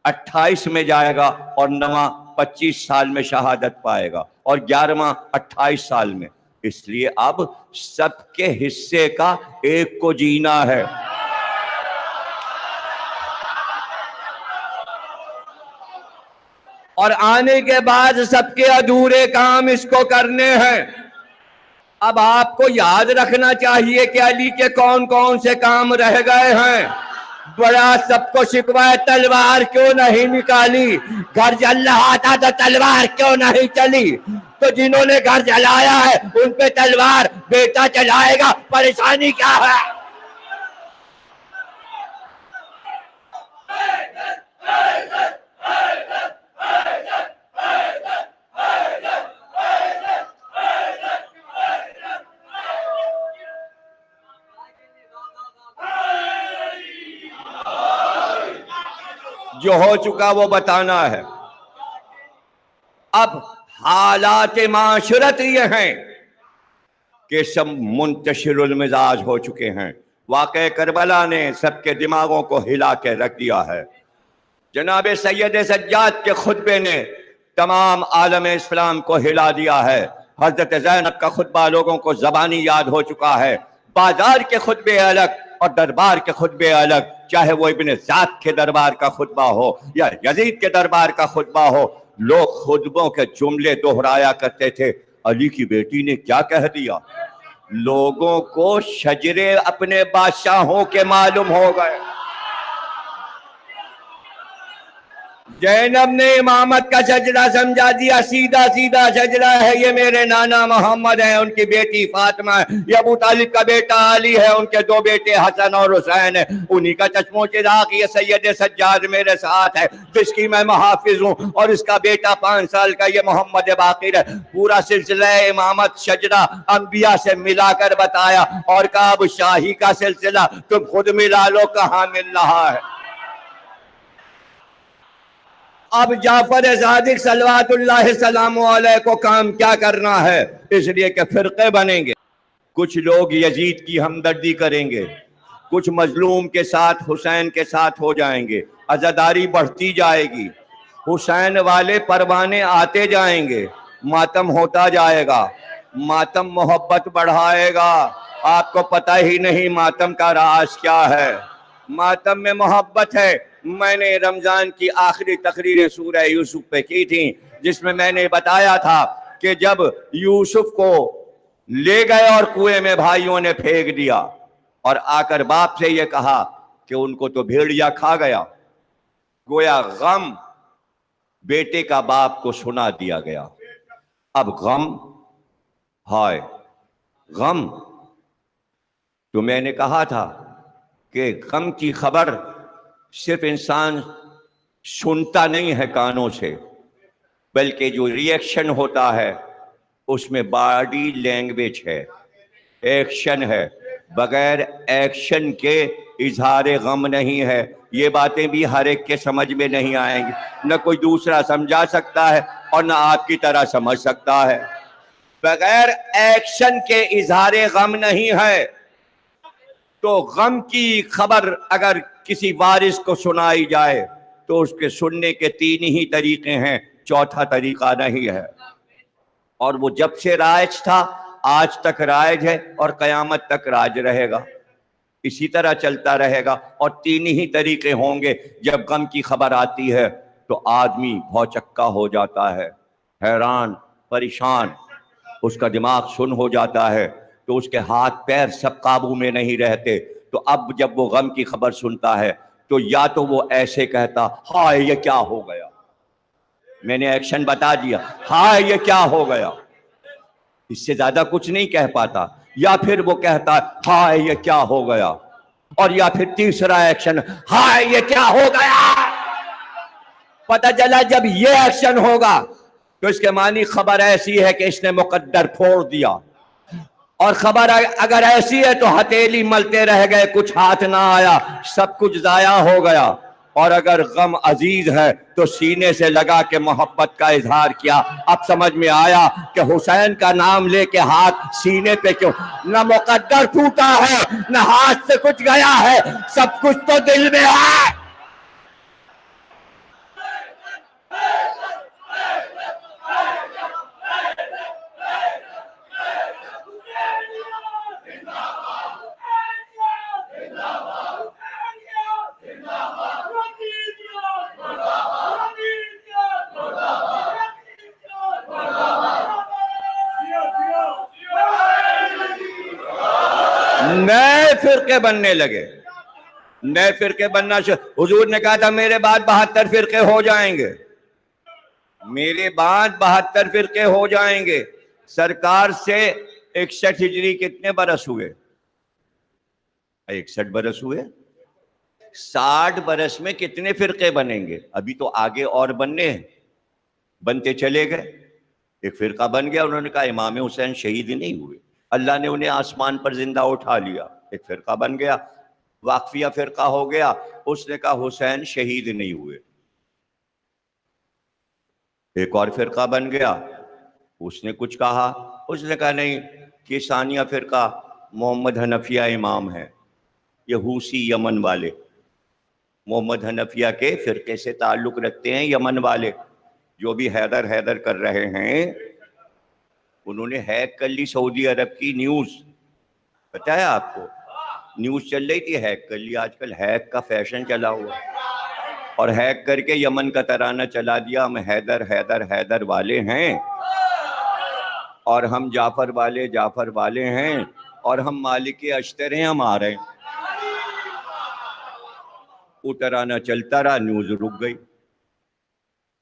28 میں جائے گا، اور 9واں 25 سال میں شہادت پائے گا، اور 11واں 28 سال میں۔ اس لیے اب سب کے حصے کا ایک کو جینا ہے۔ اور آنے کے بعد سب کے ادھورے کام اس کو کرنے ہیں۔ اب آپ کو یاد رکھنا چاہیے کہ علی کے کون کون سے کام رہ گئے ہیں۔ بڑا سب کو شکوہ ہے تلوار کیوں نہیں نکالی، گھر جل رہا تھا تو تلوار کیوں نہیں چلی؟ تو جنہوں نے گھر جلایا ہے ان پہ تلوار بیٹا چلائے گا، پریشانی کیا ہے؟ جو ہو چکا وہ بتانا ہے۔ اب حالات معاشرت یہ ہیں کہ سب منتشر المزاج ہو چکے ہیں۔ واقعہ کربلا نے سب کے دماغوں کو ہلا کے رکھ دیا ہے۔ جناب سید سجاد کے خطبے نے تمام عالم اسلام کو ہلا دیا ہے۔ حضرت زینب کا خطبہ لوگوں کو زبانی یاد ہو چکا ہے۔ بازار کے خطبے الگ اور دربار کے خطبے الگ، چاہے وہ ابن ذات کے دربار کا خطبہ ہو یا یزید کے دربار کا خطبہ ہو، لوگ خطبوں کے جملے دہرایا کرتے تھے۔ علی کی بیٹی نے کیا کہہ دیا؟ لوگوں کو شجرے اپنے بادشاہوں کے معلوم ہو گئے۔ زینب نے امامت کا شجرہ سمجھا دیا، سیدھا سیدھا شجرہ ہے، یہ میرے نانا محمد ہیں، ان کی بیٹی فاطمہ ہے، یہ ابو طالب کا بیٹا علی ہے، ان کے 2 بیٹے حسن اور حسین ہیں، انہی کا چشم و چراغ یہ سید سجاد میرے ساتھ ہے، جس کی میں محافظ ہوں، اور اس کا بیٹا 5 سال کا یہ محمد باقر ہے۔ پورا سلسلہ امامت شجرہ انبیاء سے ملا کر بتایا، اور کہا اب شاہی کا سلسلہ تم خود ملا لو کہاں مل رہا ہے۔ اب جعفر صادق صلوات اللہ السلام علیہ کو کام کیا کرنا ہے؟ اس لیے کہ فرقے بنیں گے، کچھ لوگ یزید کی ہمدردی کریں گے، کچھ مظلوم کے ساتھ حسین کے ساتھ ہو جائیں گے، عزاداری بڑھتی جائے گی، حسین والے پروانے آتے جائیں گے، ماتم ہوتا جائے گا، ماتم محبت بڑھائے گا، آپ کو پتہ ہی نہیں ماتم کا راز کیا ہے. ماتم میں محبت ہے. میں نے رمضان کی آخری تقریریں سورہ یوسف پہ کی تھیں، جس میں میں نے بتایا تھا کہ جب یوسف کو لے گئے اور کنویں میں بھائیوں نے پھینک دیا اور آ کر باپ سے یہ کہا کہ ان کو تو بھیڑیا کھا گیا، گویا غم بیٹے کا باپ کو سنا دیا گیا. اب غم، ہائے غم. تو میں نے کہا تھا کہ غم کی خبر صرف انسان سنتا نہیں ہے کانوں سے، بلکہ جو ری ایکشن ہوتا ہے اس میں باڈی لینگویج ہے، ایکشن ہے. بغیر ایکشن کے اظہار غم نہیں ہے. یہ باتیں بھی ہر ایک کے سمجھ میں نہیں آئیں گی، نہ کوئی دوسرا سمجھا سکتا ہے اور نہ آپ کی طرح سمجھ سکتا ہے. بغیر ایکشن کے اظہار غم نہیں ہے. تو غم کی خبر اگر کسی وارث کو سنائی جائے تو اس کے سننے کے 3 ہی طریقے ہیں، چوتھا طریقہ نہیں ہے. اور وہ جب سے رائج تھا آج تک رائج ہے اور قیامت تک رائج رہے گا. اسی طرح چلتا رہے گا. اور 3 ہی طریقے ہوں گے. جب غم کی خبر آتی ہے تو آدمی بھوچکا ہو جاتا ہے، حیران پریشان، اس کا دماغ سن ہو جاتا ہے، تو اس کے ہاتھ پیر سب قابو میں نہیں رہتے. تو اب جب وہ غم کی خبر سنتا ہے تو یا تو وہ ایسے کہتا ہائے یہ کیا ہو گیا، میں نے ایکشن بتا دیا، ہائے یہ کیا ہو گیا، اس سے زیادہ کچھ نہیں کہہ پاتا. یا پھر وہ کہتا ہائے یہ کیا ہو گیا، اور یا پھر تیسرا ایکشن ہائے یہ کیا ہو گیا. پتہ چلا جب یہ ایکشن ہوگا تو اس کے معنی خبر ایسی ہے کہ اس نے مقدر پھوڑ دیا. اور خبر اگر ایسی ہے تو ہتھیلی ملتے رہ گئے، کچھ ہاتھ نہ آیا، سب کچھ ضائع ہو گیا. اور اگر غم عزیز ہے تو سینے سے لگا کے محبت کا اظہار کیا. اب سمجھ میں آیا کہ حسین کا نام لے کے ہاتھ سینے پہ کیوں. نہ مقدر ٹوٹا ہے نہ ہاتھ سے کچھ گیا ہے، سب کچھ تو دل میں ہے. نئے فرقے بننے لگے، نئے فرقے بننا حضور نے کہا تھا میرے بعد 72 فرقے ہو جائیں گے، میرے بعد 72 فرقے ہو جائیں گے. سرکار سے 61 ہجری کتنے برس ہوئے؟ 61 برس ہوئے. 60 برس میں کتنے فرقے بنیں گے؟ ابھی تو آگے اور بننے ہیں. بنتے چلے گئے. ایک فرقہ بن گیا، انہوں نے کہا امام حسین شہید نہیں ہوئے، اللہ نے انہیں آسمان پر زندہ اٹھا لیا. ایک فرقہ بن گیا، واقفیہ فرقہ ہو گیا، اس نے کہا حسین شہید نہیں ہوئے. ایک اور فرقہ بن گیا، اس نے کچھ کہا، اس نے کہا نہیں کہ ثانیہ فرقہ محمد حنفیہ امام ہے. یہ حوثی یمن والے محمد حنفیہ کے فرقے سے تعلق رکھتے ہیں. یمن والے جو بھی حیدر حیدر کر رہے ہیں، انہوں نے ہیک کر لی سعودی عرب کی نیوز. پتہ ہے آپ کو نیوز چل رہی تھی ہیک کر لی. آج کل ہیک کا فیشن چلا ہوا، اور ہیک کر کے یمن کا ترانہ چلا دیا، ہم حیدر حیدر حیدر والے ہیں، اور ہم جعفر والے ہیں، اور ہم مالک اشتر ہیں، ہم آ رہے ہیں. وہ ترانہ چلتا رہا، نیوز رک گئی.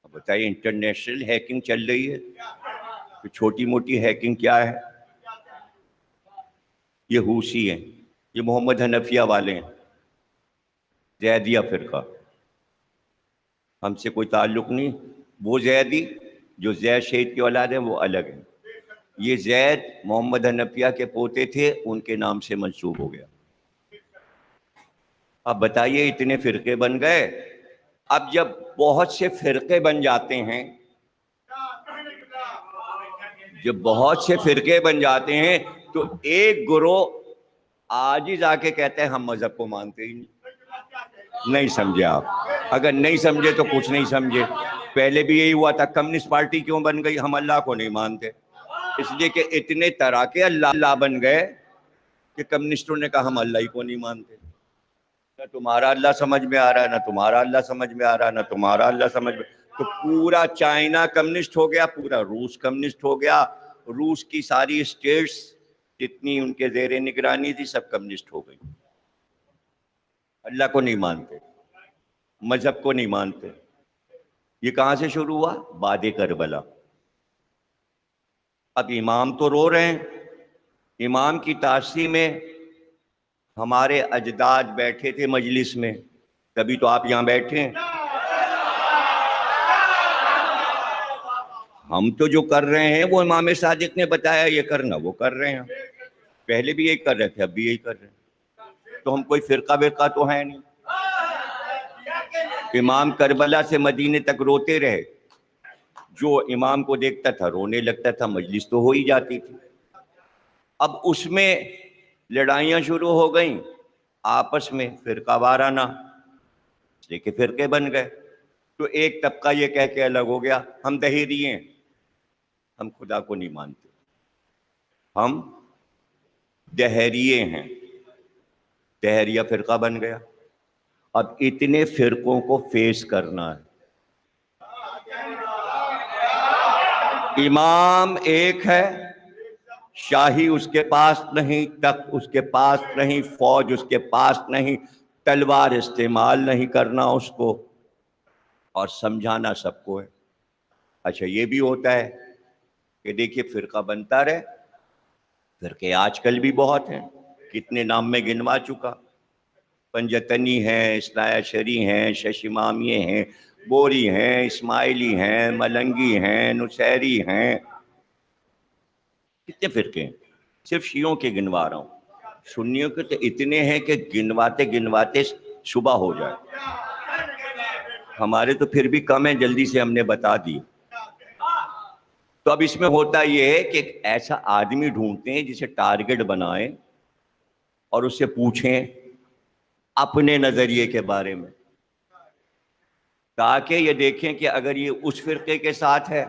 اب بتائیے انٹرنیشنل ہیکنگ چل رہی ہے، چھوٹی موٹی ہیکنگ کیا ہے؟ یہ حوثی ہیں، یہ محمد حنفیہ والے ہیں، زیدیہ فرقہ. ہم سے کوئی تعلق نہیں. وہ زیدی جو زید شہید کی اولاد ہیں وہ الگ ہیں. یہ زید محمد حنفیہ کے پوتے تھے، ان کے نام سے منسوب ہو گیا. اب بتائیے اتنے فرقے بن گئے. اب جب بہت سے فرقے بن جاتے ہیں، جب بہت سے فرقے بن جاتے ہیں تو ایک گروہ آج ہی جا کے کہتے ہیں ہم مذہب کو مانتے ہی نہیں. سمجھے آپ؟ اگر نہیں سمجھے تو کچھ نہیں سمجھے. پہلے بھی یہی ہوا تھا. کمیونسٹ پارٹی کیوں بن گئی؟ ہم اللہ کو نہیں مانتے. اس لیے کہ اتنے طرح کے اللہ بن گئے کہ کمیونسٹوں نے کہا ہم اللہ ہی کو نہیں مانتے، نہ تمہارا اللہ سمجھ میں آ رہا ہے، نہ تمہارا اللہ سمجھ میں آ رہا ہے، نہ تمہارا اللہ سمجھ میں. تو پورا چائنا کمیونسٹ ہو گیا، پورا روس کمیونسٹ ہو گیا، روس کی ساری اسٹیٹس جتنی ان کے زیر نگرانی تھی سب کمیونسٹ ہو گئی. اللہ کو نہیں مانتے، مذہب کو نہیں مانتے. یہ کہاں سے شروع ہوا؟ باد کربلا. اب امام تو رو رہے ہیں، امام کی تعظیم میں ہمارے اجداد بیٹھے تھے مجلس میں، کبھی تو آپ یہاں بیٹھے ہیں. ہم تو جو کر رہے ہیں وہ امام صادق نے بتایا یہ کرنا، وہ کر رہے ہیں. پہلے بھی یہی کر رہے تھے، اب بھی یہی کر رہے ہیں. تو ہم کوئی فرقہ تو ہے نہیں. امام کربلا سے مدینے تک روتے رہے، جو امام کو دیکھتا تھا رونے لگتا تھا، مجلس تو ہو ہی جاتی تھی. اب اس میں لڑائیاں شروع ہو گئیں آپس میں، فرقہ وارانہ، اس لیے کہ فرقے بن گئے. تو ایک طبقہ یہ کہہ کے الگ ہو گیا ہم دہیری ہیں، ہم خدا کو نہیں مانتے، ہم دہریے ہیں. دہریہ فرقہ بن گیا. اب اتنے فرقوں کو فیس کرنا ہے. امام ایک ہے، شاہی اس کے پاس نہیں، تخت اس کے پاس نہیں، فوج اس کے پاس نہیں، تلوار استعمال نہیں کرنا اس کو، اور سمجھانا سب کو ہے. اچھا یہ بھی ہوتا ہے کہ دیکھیے فرقہ بنتا رہے. فرقے آج کل بھی بہت ہیں، کتنے نام میں گنوا چکا. پنجتنی ہیں، اثنا عشری ہیں، ششمامیہ ہیں، بوری ہیں، اسماعیلی ہیں، ملنگی ہیں، نصیری ہیں. کتنے فرقے ہیں؟ صرف شیعوں کے گنوا رہا ہوں. سنیوں کے تو اتنے ہیں کہ گنواتے گنواتے صبح ہو جائے. ہمارے تو پھر بھی کم ہیں، جلدی سے ہم نے بتا دی. تو اب اس میں ہوتا یہ ہے کہ ایک ایسا آدمی ڈھونڈتے ہیں جسے ٹارگٹ بنائیں اور اس سے پوچھیں اپنے نظریے کے بارے میں، تاکہ یہ دیکھیں کہ اگر یہ اس فرقے کے ساتھ ہے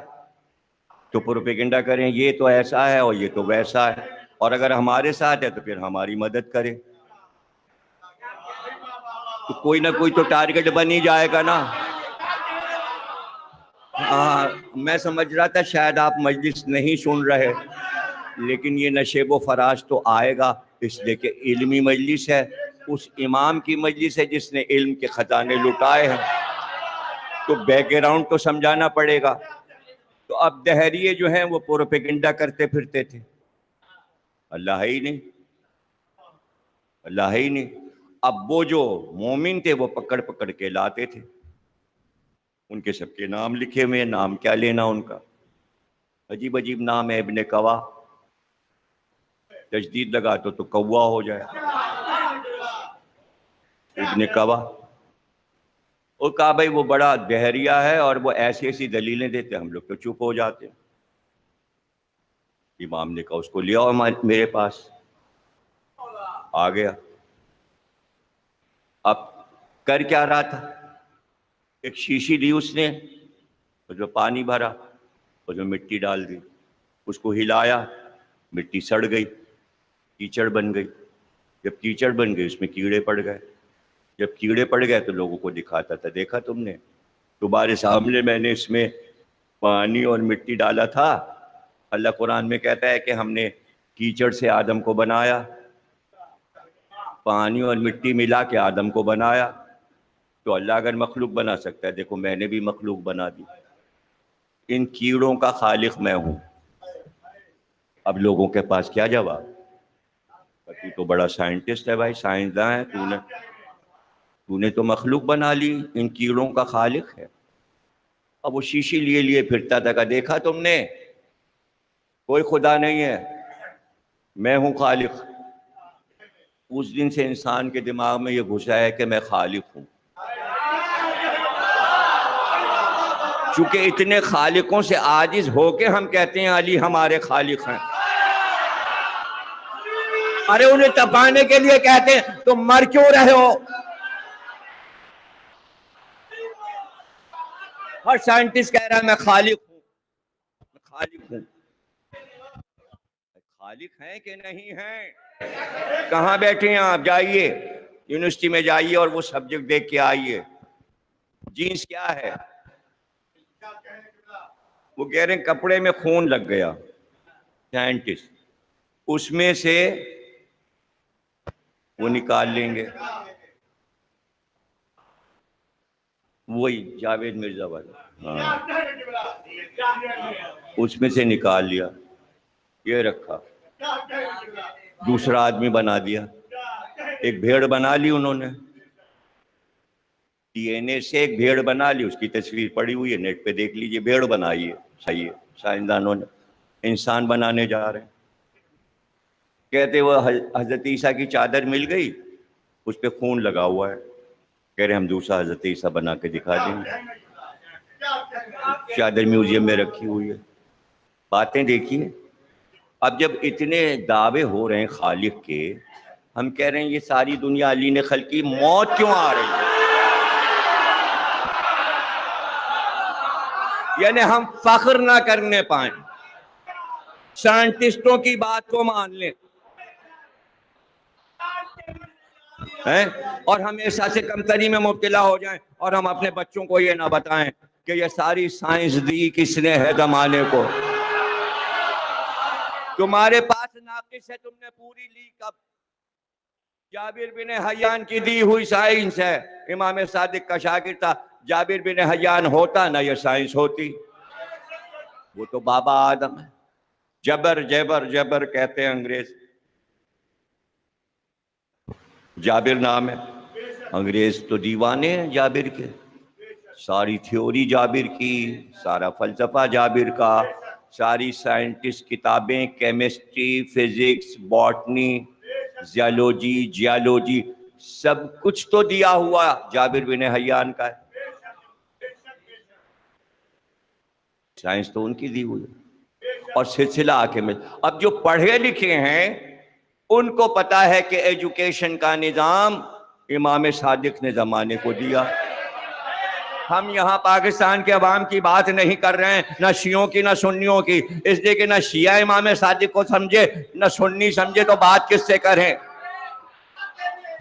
تو پروپیگنڈا کریں یہ تو ایسا ہے اور یہ تو ویسا ہے، اور اگر ہمارے ساتھ ہے تو پھر ہماری مدد کریں. تو کوئی نہ کوئی تو ٹارگٹ بن ہی جائے گا نا. ہاں میں سمجھ رہا تھا شاید آپ مجلس نہیں سن رہے، لیکن یہ نشیب و فراز تو آئے گا، اس لیے کہ علمی مجلس ہے، اس امام کی مجلس ہے جس نے علم کے خزانے لٹائے ہیں. تو بیک گراؤنڈ تو سمجھانا پڑے گا. تو اب دہریے جو ہیں وہ پروپیگنڈا کرتے پھرتے تھے، اللہ ہی نہیں، اللہ ہی نہیں. اب وہ جو مومن تھے وہ پکڑ پکڑ کے لاتے تھے، ان کے سب کے نام لکھے ہوئے، نام کیا لینا ان کا، عجیب عجیب نام ہے. ابن کوا، تجدید لگا تو کوا ہو جائے. ابن کوا، اور کہا بھائی وہ بڑا دہریہ ہے اور وہ ایسی ایسی دلیلیں دیتے، ہم لوگ تو چپ ہو جاتے. امام نے کہا اس کو لے آؤ میرے پاس. آ گیا. اب کر کیا رہا تھا؟ ایک شیشی لی اس نے، اس میں پانی بھرا، اس میں مٹی ڈال دی، اس کو ہلایا، مٹی سڑ گئی، کیچڑ بن گئی. جب کیچڑ بن گئی اس میں کیڑے پڑ گئے. جب کیڑے پڑ گئے تو لوگوں کو دکھاتا تھا دیکھا تم نے، تمہارے سامنے میں نے اس میں پانی اور مٹی ڈالا تھا. اللہ قرآن میں کہتا ہے کہ ہم نے کیچڑ سے آدم کو بنایا، پانی اور مٹی ملا کے آدم کو بنایا. تو اللہ اگر مخلوق بنا سکتا ہے، دیکھو میں نے بھی مخلوق بنا دی. ان کیڑوں کا خالق میں ہوں. اب لوگوں کے پاس کیا جواب؟ تو تو بڑا سائنٹسٹ ہے بھائی، سائنسداں ہے، تو نے تو مخلوق بنا لی، ان کیڑوں کا خالق ہے. اب وہ شیشی لیے پھرتا تھا کہ دیکھا تم نے کوئی خدا نہیں ہے، میں ہوں خالق. اس دن سے انسان کے دماغ میں یہ گھسا ہے کہ میں خالق ہوں. چونکہ اتنے خالقوں سے عاجز ہو کے ہم کہتے ہیں علی ہمارے خالق ہیں. ارے انہیں تپانے کے لیے کہتے ہیں تو مر کیوں رہے ہو؟ ہر سائنٹسٹ کہہ رہا ہے میں خالق ہوں، میں خالق ہوں. خالق ہیں کہ نہیں ہیں؟ کہاں بیٹھے ہیں آپ؟ جائیے یونیورسٹی میں جائیے اور وہ سبجیکٹ دیکھ کے آئیے. جینس کیا ہے؟ وہ کہہ رہے ہیں کپڑے میں خون لگ گیا. سائنٹسٹ اس میں سے وہ نکال لیں گے. وہی جاوید مرزا والا، ہاں، اس میں سے نکال لیا، یہ رکھا، دوسرا آدمی بنا دیا. ایک بھیڑ بنا لی انہوں نے، ڈی این اے سے ایک بھیڑ بنا لی. اس کی تصویر پڑی ہوئی ہے، نیٹ پہ دیکھ لیجیے. بھیڑ بنائی ہے، صحیح ہے. سائنسدانوں نے انسان بنانے جا رہے ہیں. کہتے وہ حضرت عیسیٰ کی چادر مل گئی، اس پہ خون لگا ہوا ہے. کہہ رہے ہم دوسرا حضرت عیسیٰ بنا کے دکھا دیں گے. چادر میوزیم میں رکھی ہوئی ہے. باتیں دیکھیے. اب جب اتنے دعوے ہو رہے ہیں خالق کے، ہم کہہ رہے ہیں یہ ساری دنیا علی نے خلقی، موت کیوں آ رہی ہے؟ یعنی ہم فخر نہ کرنے پائیں، سائنٹسٹوں کی بات کو مان لیں اور ہم ایسا سے کمتری میں مبتلا ہو جائیں اور ہم اپنے بچوں کو یہ نہ بتائیں کہ یہ ساری سائنس دی کس نے ہے زمانے کو. تمہارے پاس ناقص ہے، تم نے پوری لی کب؟ جابر بن حیان کی دی ہوئی سائنس ہے. امام صادق کا شاگرد تھا. جابر بن حیان ہوتا نہ یہ سائنس ہوتی. وہ تو بابا آدم ہے. جبر جبر جبر کہتے ہیں انگریز. جابر نام ہے. انگریز تو دیوانے ہیں جابر کے. ساری تھیوری جابر کی، سارا فلسفہ جابر کا، ساری سائنٹسٹ کتابیں، کیمسٹری، فزکس، باٹنی، زیالوجی، جیالوجی، سب کچھ تو دیا ہوا جابر بن حیان کا ہے. سائنس تو ان کی دی ہوئی ہے اور سلسلہ آکے میں. اب جو پڑھے لکھے ہیں ان کو پتا ہے کہ ایجوکیشن کا نظام امام صادق نے زمانے کو دیا. ہم یہاں پاکستان کے عوام کی بات نہیں کر رہے ہیں، نہ شیعوں کی نہ سنیوں کی، اس لیے کہ نہ شیعہ امام صادق کو سمجھے نہ سنی سمجھے تو بات کس سے کریں.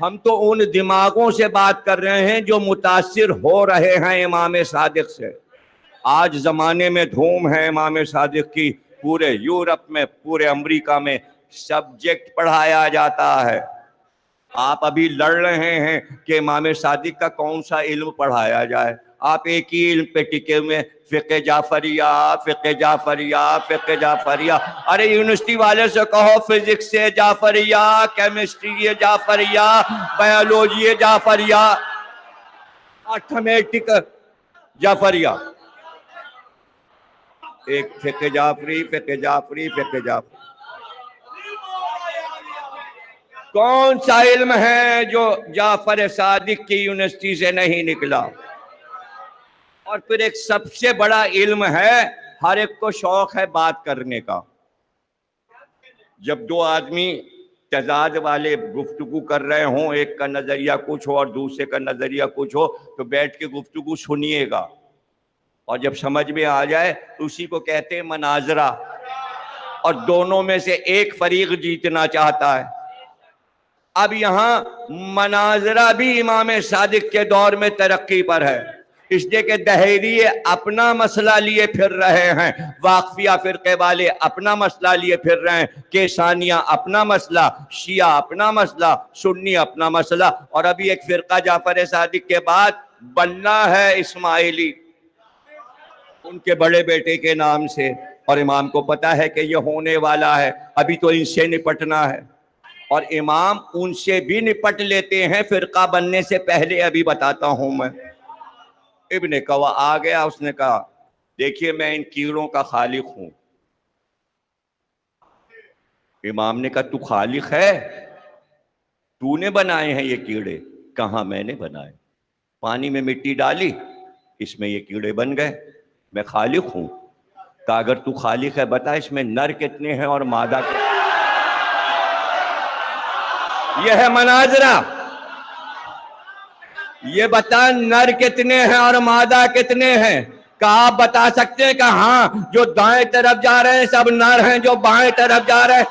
ہم تو ان دماغوں سے بات کر رہے ہیں جو متاثر ہو رہے ہیں امام صادق سے. آج زمانے میں دھوم ہے امام صادق کی. پورے یورپ میں، پورے امریکہ میں سبجیکٹ پڑھایا جاتا ہے. آپ ابھی لڑ رہے ہیں کہ امام صادق کا کون سا علم پڑھایا جائے. آپ ایک ہی علم پہ ٹکے ہوئے، فقہ جعفریہ، فقہ جعفریہ، فقہ جعفریہ. ارے یونیورسٹی والے سے کہو فزکس سے Jafaria, chemistry Jafaria, biology Jafaria, mathematic Jafaria. ایک فقہ جعفری، فقہ جعفری، فقہ جعفری. کون سا علم ہے جو جعفر صادق کی یونیورسٹی سے نہیں نکلا؟ اور پھر ایک سب سے بڑا علم ہے، ہر ایک کو شوق ہے بات کرنے کا. جب دو آدمی تضاد والے گفتگو کر رہے ہوں، ایک کا نظریہ کچھ ہو اور دوسرے کا نظریہ کچھ ہو، تو بیٹھ کے گفتگو سنیے گا اور جب سمجھ میں آ جائے تو اسی کو کہتے ہیں مناظرہ. اور دونوں میں سے ایک فریق جیتنا چاہتا ہے. اب یہاں مناظرہ بھی امام صادق کے دور میں ترقی پر ہے، اس لیے کہ دہریے اپنا مسئلہ لیے پھر رہے ہیں، واقفیہ فرقے والے اپنا مسئلہ لیے پھر رہے ہیں، کیسانیہ اپنا مسئلہ، شیعہ اپنا مسئلہ، سنی اپنا مسئلہ. اور ابھی ایک فرقہ جعفر صادق کے بعد بننا ہے اسماعیلی، ان کے بڑے بیٹے کے نام سے. اور امام کو پتا ہے کہ یہ ہونے والا ہے، ابھی تو ان سے نپٹنا ہے. اور امام ان سے بھی نپٹ لیتے ہیں فرقہ بننے سے پہلے. ابھی بتاتا ہوں میں. ابن کوا آ گیا، اس نے کہا دیکھیے میں ان کیڑوں کا خالق ہوں. امام نے کہا تو خالق ہے؟ تو نے بنائے ہیں یہ کیڑے؟ کہاں میں نے بنائے. پانی میں مٹی ڈالی، اس میں یہ کیڑے بن گئے. میں خالق ہوں. کہا اگر تو خالق ہے بتا اس میں نر کتنے ہیں اور مادہ کتنے؟ یہ ہے مناظرہ. یہ بتا نر کتنے ہیں اور مادہ کتنے ہیں؟ کہا آپ بتا سکتے ہیں؟ کہ ہاں جو دائیں طرف جا رہے ہیں سب نر ہیں، جو بائیں طرف جا رہے ہیں.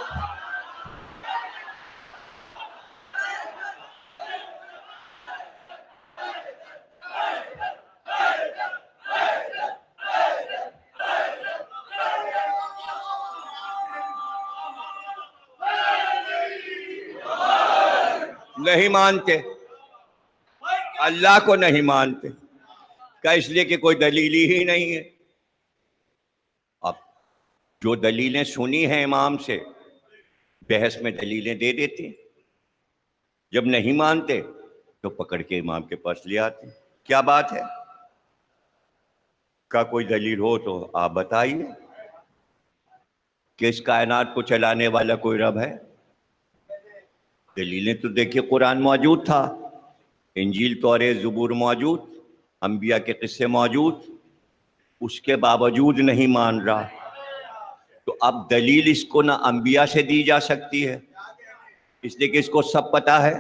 نہیں مانتے، اللہ کو نہیں مانتے، کیا اس لیے کہ کوئی دلیل ہی نہیں ہے؟ اب جو دلیلیں سنی ہیں امام سے بحث میں دلیلیں دے دیتے، جب نہیں مانتے تو پکڑ کے امام کے پاس لے آتے. کیا بات ہے؟ کا کوئی دلیل ہو تو آپ بتائیے کہ اس کائنات کو چلانے والا کوئی رب ہے. دلیلیں تو دیکھیے، قرآن موجود تھا، انجیل توریت زبور موجود، انبیاء کے قصے موجود، اس کے باوجود نہیں مان رہا. تو اب دلیل اس کو نہ انبیاء سے دی جا سکتی ہے، اس لیے کہ اس کو سب پتا ہے،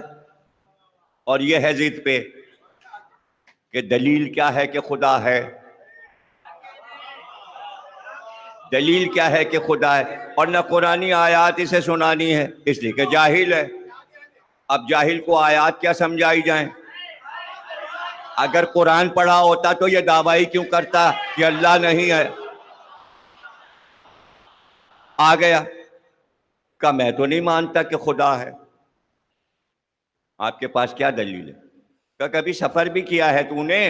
اور یہ ہے ضد پہ کہ دلیل کیا ہے کہ خدا ہے، دلیل کیا ہے کہ خدا ہے، اور نہ قرآنی آیات اسے سنانی ہے، اس لیے کہ جاہل ہے. اب جاہل کو آیات کیا سمجھائی جائیں؟ اگر قرآن پڑھا ہوتا تو یہ دعویٰ کیوں کرتا کہ اللہ نہیں ہے؟ آ گیا کہ میں تو نہیں مانتا کہ خدا ہے. آپ کے پاس کیا دلیل ہے؟ کہ کبھی سفر بھی کیا ہے تو نے؟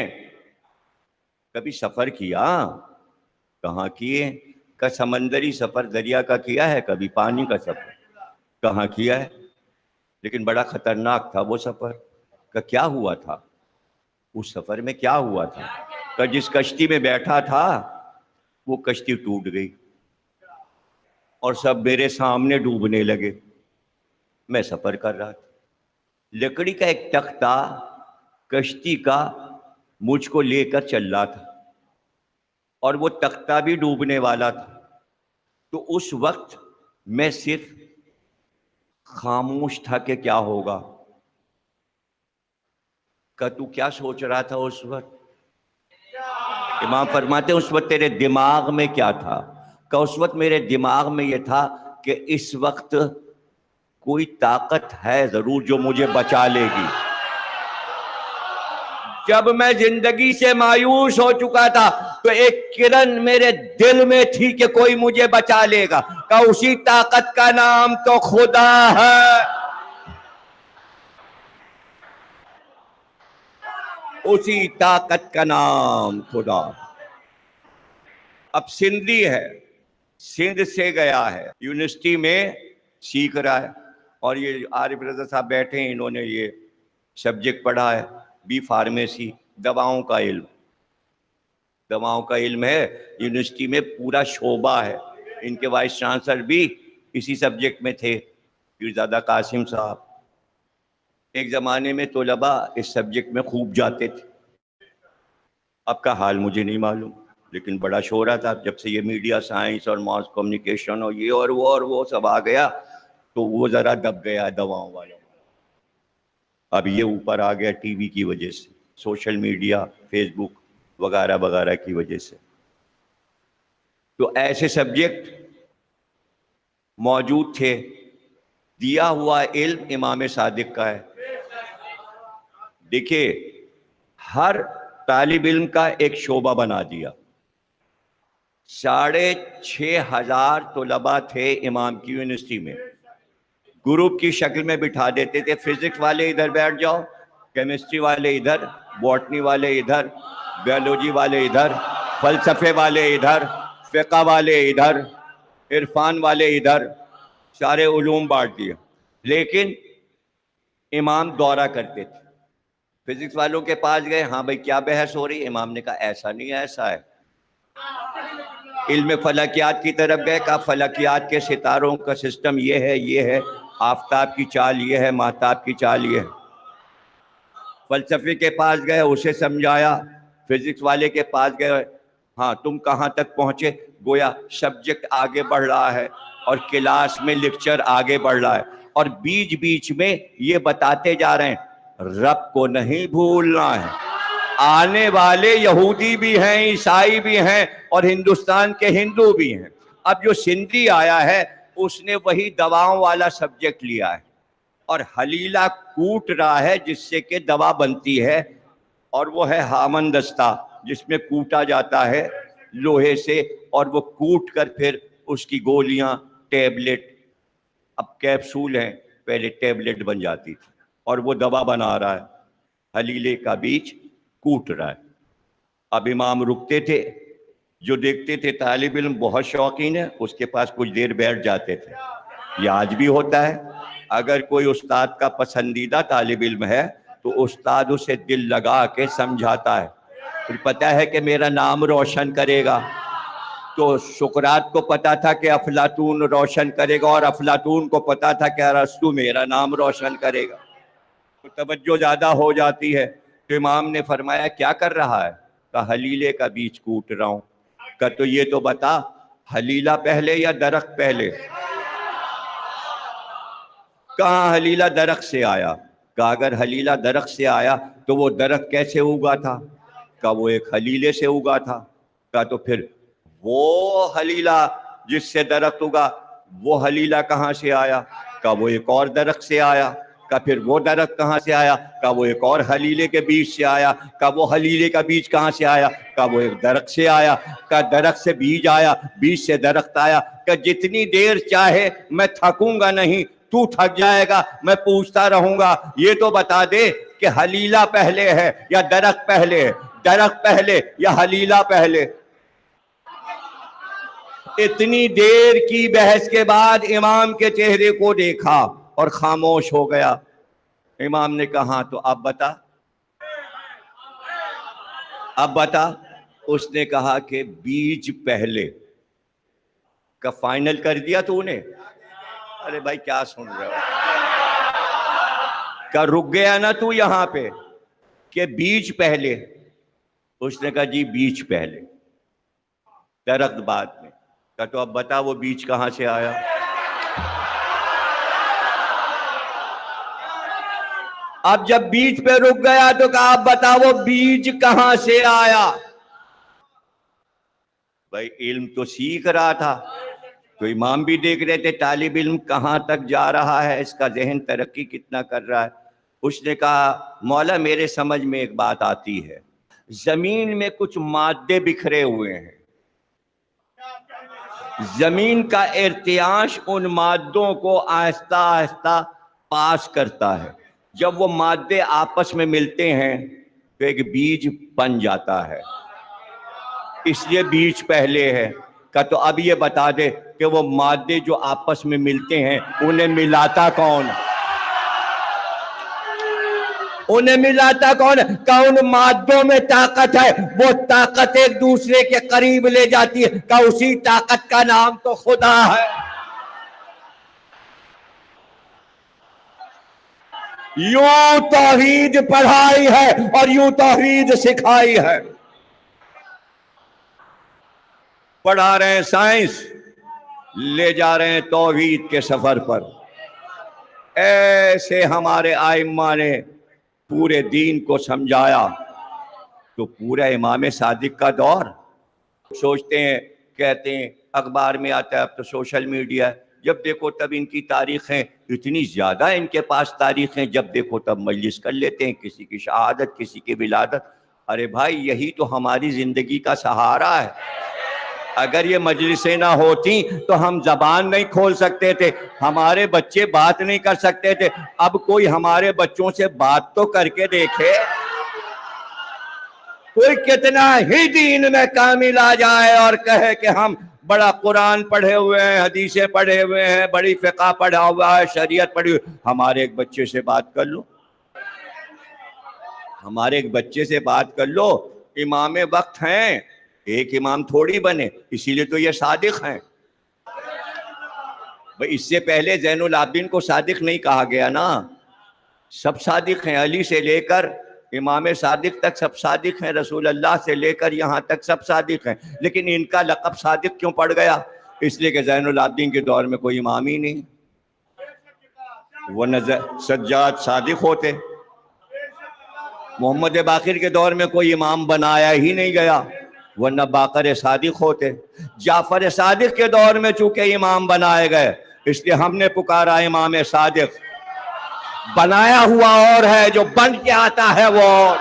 کبھی سفر کیا؟ کہاں کیے؟ کہ سمندری سفر دریا کا کیا ہے؟ کبھی پانی کا سفر کہاں کیا ہے؟ لیکن بڑا خطرناک تھا وہ سفر. کہ کیا ہوا تھا اس سفر میں؟ کیا ہوا تھا؟ کہ جس کشتی میں بیٹھا تھا وہ کشتی ٹوٹ گئی اور سب میرے سامنے ڈوبنے لگے. میں سفر کر رہا تھا، لکڑی کا ایک تختہ کشتی کا مجھ کو لے کر چل رہا تھا، اور وہ تختہ بھی ڈوبنے والا تھا. تو اس وقت میں صرف خاموش تھا کہ کیا ہوگا. کہ تو کیا سوچ رہا تھا اس وقت؟ امام فرماتے ہیں اس وقت تیرے دماغ میں کیا تھا؟ کہ اس وقت میرے دماغ میں یہ تھا کہ اس وقت کوئی طاقت ہے ضرور جو مجھے بچا لے گی. جب میں زندگی سے مایوس ہو چکا تھا تو ایک کرن میرے دل میں تھی کہ کوئی مجھے بچا لے گا. کہ اسی طاقت کا نام تو خدا ہے، اسی طاقت کا نام خدا. اب سندھی ہے، سندھ سے گیا ہے، یونیورسٹی میں سیکھ رہا ہے، اور یہ عارف رضا صاحب بیٹھے ہیں، انہوں نے یہ سبجیکٹ پڑھا ہے، بی فارمیسی، دواؤں کا علم. دواؤں کا علم ہے، یونیورسٹی میں پورا شعبہ ہے. ان کے وائس چانسلر بھی اسی سبجیکٹ میں تھے، پیرزادہ قاسم صاحب. ایک زمانے میں طلباء اس سبجیکٹ میں خوب جاتے تھے، اب کا حال مجھے نہیں معلوم، لیکن بڑا شعرا تھا. جب سے یہ میڈیا سائنس اور ماس کمیونیکیشن اور یہ اور وہ سب آ گیا تو وہ ذرا دب گیا دواؤں والوں. اب یہ اوپر آ گیا ٹی وی کی وجہ سے، سوشل میڈیا، فیس بک وغیرہ وغیرہ کی وجہ سے. تو ایسے سبجیکٹ موجود تھے. دیا ہوا علم امام صادق کا ہے. دیکھیے ہر طالب علم کا ایک شعبہ بنا دیا. 6,500 طلباء تھے امام کی یونیورسٹی میں، گروپ کی شکل میں بٹھا دیتے تھے. فزکس والے ادھر بیٹھ جاؤ، کیمسٹری والے ادھر، باٹنی والے ادھر، بیولوجی والے ادھر، فلسفے والے ادھر، فقہ والے ادھر، عرفان والے ادھر، سارے علوم بانٹ دیا. لیکن امام دورہ کرتے تھے. فزکس والوں کے پاس گئے، ہاں بھائی کیا بحث ہو رہی ہے؟ امام نے کہا ایسا نہیں ایسا ہے. علم فلکیات کی طرف گئے، کہا فلکیات کے ستاروں کا سسٹم یہ ہے، آفتاب کی چال یہ ہے، مہتاب کی چال یہ ہے. فلسفے کے پاس گئے، اسے سمجھایا. فزکس والے کے پاس گئے، ہاں تم کہاں تک پہنچے؟ گویا سبجیکٹ آگے بڑھ رہا ہے اور کلاس میں لیکچر آگے بڑھ رہا ہے، اور بیچ بیچ میں یہ بتاتے جا رہے ہیں رب کو نہیں بھولنا ہے. آنے والے یہودی بھی ہیں، عیسائی بھی ہیں، اور ہندوستان کے ہندو بھی ہیں. اب جو سندھی آیا ہے اس نے وہی دواؤں والا سبجیکٹ لیا ہے اور حلیلہ کوٹ رہا ہے جس سے کہ دوا بنتی ہے، اور وہ ہے ہامن دستہ جس میں کوٹا جاتا ہے لوہے سے، اور وہ کوٹ کر پھر اس کی گولیاں، ٹیبلٹ، اب کیپسول ہیں، پہلے ٹیبلٹ بن جاتی تھی، اور وہ دوا بنا رہا ہے، حلیلے کا بیج کوٹ رہا ہے۔ اب امام رکتے تھے، جو دیکھتے تھے طالب علم بہت شوقین ہے، اس کے پاس کچھ دیر بیٹھ جاتے تھے۔ یہ آج بھی ہوتا ہے، اگر کوئی استاد کا پسندیدہ طالب علم ہے تو استاد اسے دل لگا کے سمجھاتا ہے، پھر پتہ ہے کہ میرا نام روشن کرے گا۔ تو سقراط کو پتا تھا کہ افلاطون روشن کرے گا، اور افلاطون کو پتا تھا کہ ارسطو میرا نام روشن کرے گا، تو توجہ زیادہ ہو جاتی ہے۔ تو امام نے فرمایا کیا کر رہا ہے؟ کہا حلیلے کا بیج کوٹ رہا ہوں۔ کہا تو یہ تو بتا، حلیلہ پہلے یا درخت پہلے؟ کہاں حلیلہ درخت سے آیا۔ کہا اگر حلیلہ درخت سے آیا تو وہ درخت کیسے اگا تھا؟ کہا وہ ایک حلیلے سے اگا تھا۔ کہا تو پھر وہ حلیلہ جس سے درخت اگا، وہ حلیلہ کہاں سے آیا؟ کہا وہ ایک اور درخت سے آیا۔ کہا پھر وہ درخت کہاں سے آیا؟ کہا وہ ایک اور حلیلے کے بیج سے آیا۔ کہا وہ حلیلے کا بیج کہاں سے آیا؟ کہا وہ ایک درخت سے آیا۔ کہا درخت سے بیج آیا، بیج سے درخت آیا۔ کہا جتنی دیر چاہے میں تھکوں گا نہیں، تو تھک جائے گا، میں پوچھتا رہوں گا۔ یہ تو بتا دے کہ حلیلہ پہلے ہے یا درخت پہلے ہے، درخت پہلے یا حلیلہ پہلے؟ اتنی دیر کی بحث کے بعد امام کے چہرے کو دیکھا اور خاموش ہو گیا۔ امام نے کہا ہاں تو اب بتا، اب بتا۔ اس نے کہا کہ بیج پہلے۔ کا فائنل کر دیا تو نے؟ ارے بھائی کیا سن رہے ہو؟ کا رک گیا نا تو یہاں پہ کہ بیج پہلے؟ اس نے کہا جی بیج پہلے، درخت بعد میں۔ کہا تو اب بتا وہ بیج کہاں سے آیا؟ اب جب بیج پہ رک گیا تو کہا اب بتا وہ بیج کہاں سے آیا؟ بھائی علم تو سیکھ رہا تھا، تو امام بھی دیکھ رہے تھے طالب علم کہاں تک جا رہا ہے، اس کا ذہن ترقی کتنا کر رہا ہے۔ اس نے کہا مولا میرے سمجھ میں ایک بات آتی ہے، زمین میں کچھ مادے بکھرے ہوئے ہیں، زمین کا ارتعاش ان مادوں کو آہستہ آہستہ پاس کرتا ہے، جب وہ مادے آپس میں ملتے ہیں تو ایک بیج بن جاتا ہے، اس لیے بیج پہلے ہے۔ کہ تو اب یہ بتا دے کہ وہ مادے جو آپس میں ملتے ہیں انہیں ملاتا کون؟ انہیں ملاتا کون؟ کہ ان مادوں میں طاقت ہے، وہ طاقت ایک دوسرے کے قریب لے جاتی ہے، کہ اسی طاقت کا نام تو خدا ہے۔ یوں توحید پڑھائی ہے اور یوں توحید سکھائی ہے۔ پڑھا رہے ہیں سائنس، لے جا رہے ہیں توحید کے سفر پر۔ ایسے ہمارے ائمہ نے پورے دین کو سمجھایا۔ تو پورا امام صادق کا دور سوچتے ہیں، کہتے ہیں، اخبار میں آتا ہے، اب تو سوشل میڈیا ہے، جب دیکھو تب ان کی تاریخیں اتنی زیادہ، ان کے پاس تاریخیں، جب دیکھو تب مجلس کر لیتے ہیں، کسی کی شہادت، کسی کی ولادت۔ ارے بھائی یہی تو ہماری زندگی کا سہارا ہے۔ اگر یہ مجلسیں نہ ہوتی تو ہم زبان نہیں کھول سکتے تھے، ہمارے بچے بات نہیں کر سکتے تھے۔ اب کوئی ہمارے بچوں سے بات تو کر کے دیکھے، کوئی کتنا ہی دین میں کامل آ جائے اور کہے کہ ہم بڑا قرآن پڑھے ہوئے ہیں، حدیثیں پڑھے ہوئے ہیں، بڑی فقہ پڑھا ہوا ہے، شریعت پڑھی ہوئی، ہمارے ایک بچے سے بات کر لو، ہمارے ایک بچے سے بات کر لو۔ امام وقت ہیں، ایک امام تھوڑی بنے، اسی لیے تو یہ صادق ہیں۔ بھئی اس سے پہلے زین العابدین کو صادق نہیں کہا گیا نا، سب صادق ہیں، علی سے لے کر امام صادق تک سب صادق ہیں، رسول اللہ سے لے کر یہاں تک سب صادق ہیں، لیکن ان کا لقب صادق کیوں پڑ گیا؟ اس لیے کہ زین العابدین کے دور میں کوئی امام ہی نہیں، وہ سجاد صادق ہوتے، محمد باقر کے دور میں کوئی امام بنایا ہی نہیں گیا، ورنہ باقر صادق ہوتے، جعفر صادق کے دور میں چونکہ امام بنائے گئے، اس لیے ہم نے پکارا امام صادق۔ بنایا ہوا اور ہے، جو بن کے آتا ہے وہ اور۔